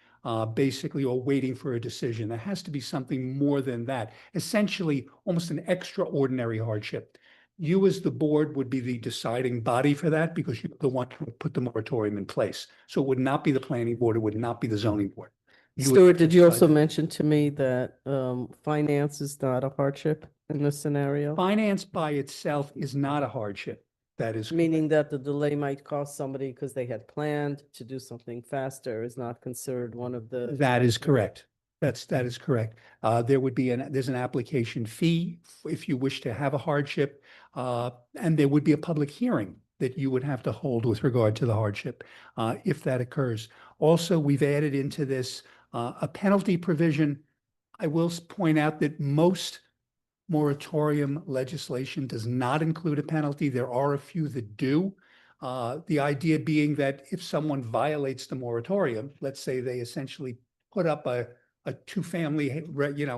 basically, or waiting for a decision. There has to be something more than that. Essentially, almost an extraordinary hardship. You as the board would be the deciding body for that because you're the one who put the moratorium in place. So it would not be the planning board, it would not be the zoning board. You would
Stuart, did you
decide
also
that.
mention to me that finance is not a hardship in this scenario?
Finance by itself is not a hardship. That is
Meaning that the delay might cost somebody because they had planned to do something faster is not considered one of the.
That is correct. That is correct. There would be there's an application fee if you wish to have a hardship, and there would be a public hearing that you would have to hold with regard to the hardship, if that occurs. Also, we've added into this a penalty provision. I will point out that most moratorium legislation does not include a penalty. There are a few that do. The idea being that if someone violates the moratorium, let's say they essentially put up a 2-family,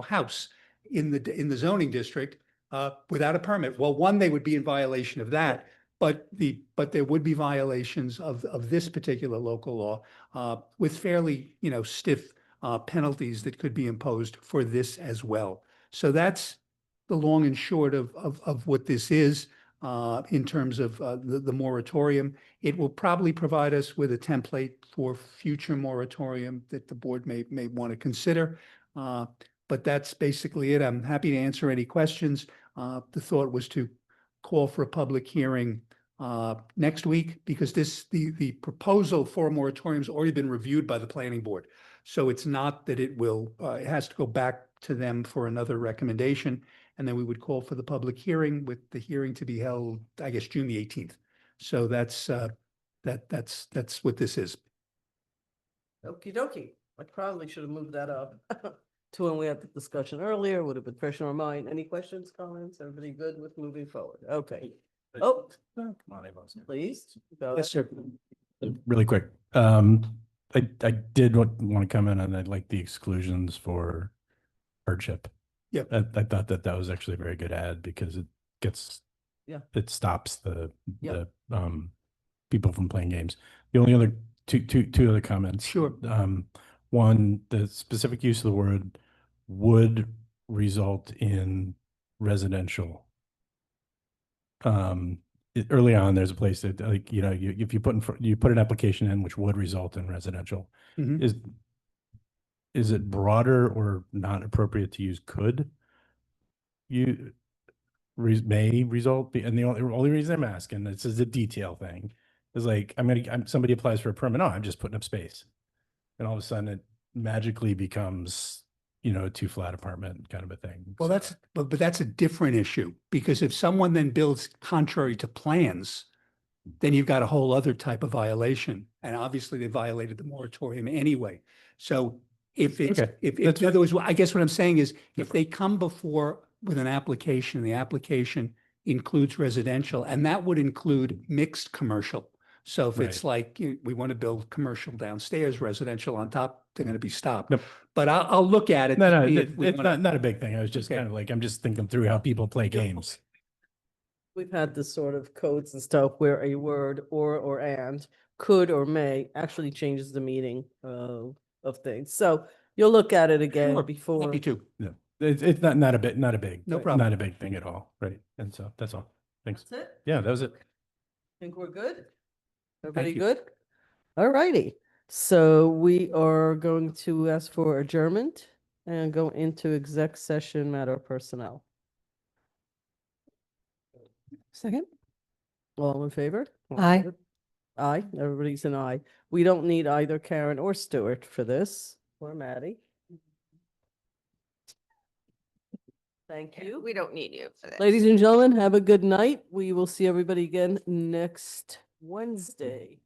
house in the zoning district without a permit. Well, one, they would be in violation of that, but there would be violations of this particular local law with fairly, stiff penalties that could be imposed for this as well. So that's the long and short of what this is in terms of the moratorium. It will probably provide us with a template for future moratorium that the board may want to consider. But that's basically it. I'm happy to answer any questions. The thought was to call for a public hearing next week because the proposal for a moratorium has already been reviewed by the planning board. So it's not that it has to go back to them for another recommendation. And then we would call for the public hearing, with the hearing to be held, I guess, June the 18th. So that's what this is.
Okie dokie. I probably should have moved that up to when we had the discussion earlier, would have been fresh in our mind. Any questions, comments? Everybody good with moving forward? Okay. Oh,
Come on, Ava.
please. Go
Yes,
ahead.
sir.
Really quick. I did want to comment on that, like the exclusions for hardship.
Yeah.
I thought that was actually a very good ad because it gets,
Yeah.
it stops the
Yeah.
people from playing games. The only other two other comments.
Sure.
One, the specific use of the word would result in residential. Early on, there's a place that, like, you know, if you you put an application in which would result in residential,
Mhm.
is it broader or not appropriate to use could? May result, and the only reason I'm asking, this is a detail thing, is like, somebody applies for a permit, oh, I'm just putting up space. And all of a sudden it magically becomes, you know, a 2-flat apartment kind of a thing.
Well,
So-
but that's a different issue, because if someone then builds contrary to plans, then you've got a whole other type of violation. And obviously they violated the moratorium anyway. So if it's,
Okay,
if,
that's
in other words, I guess what I'm saying is, if they come before with an application, the application includes residential, and that would include mixed commercial. So if it's like, we want to build commercial downstairs, residential on top, they're going to be stopped.
Nope.
But I'll look at it.
No,
to
no,
see if we
it's
wanna-
not a big thing. I was just
Okay.
kind of like, I'm just thinking through how people play games.
We've had this sort of codes and stuff where a word or and could or may actually changes the meaning of things. So you'll look at it again
Sure,
before.
happy to.
Yeah, it's not a big,
No problem.
not a big thing at all. Right. And so that's all. Thanks.
That's it.
Yeah, that was it.
Think we're good? Everybody
you.
good? All righty. So we are going to ask for adjournment and go into exec session matter of personnel.
Second?
All in favor?
Aye.
Aye, everybody's an aye. We don't need either Karen or Stuart for this, or Maddie. Thank you.
We don't need you for this.
Ladies and gentlemen, have a good night. We will see everybody again next Wednesday.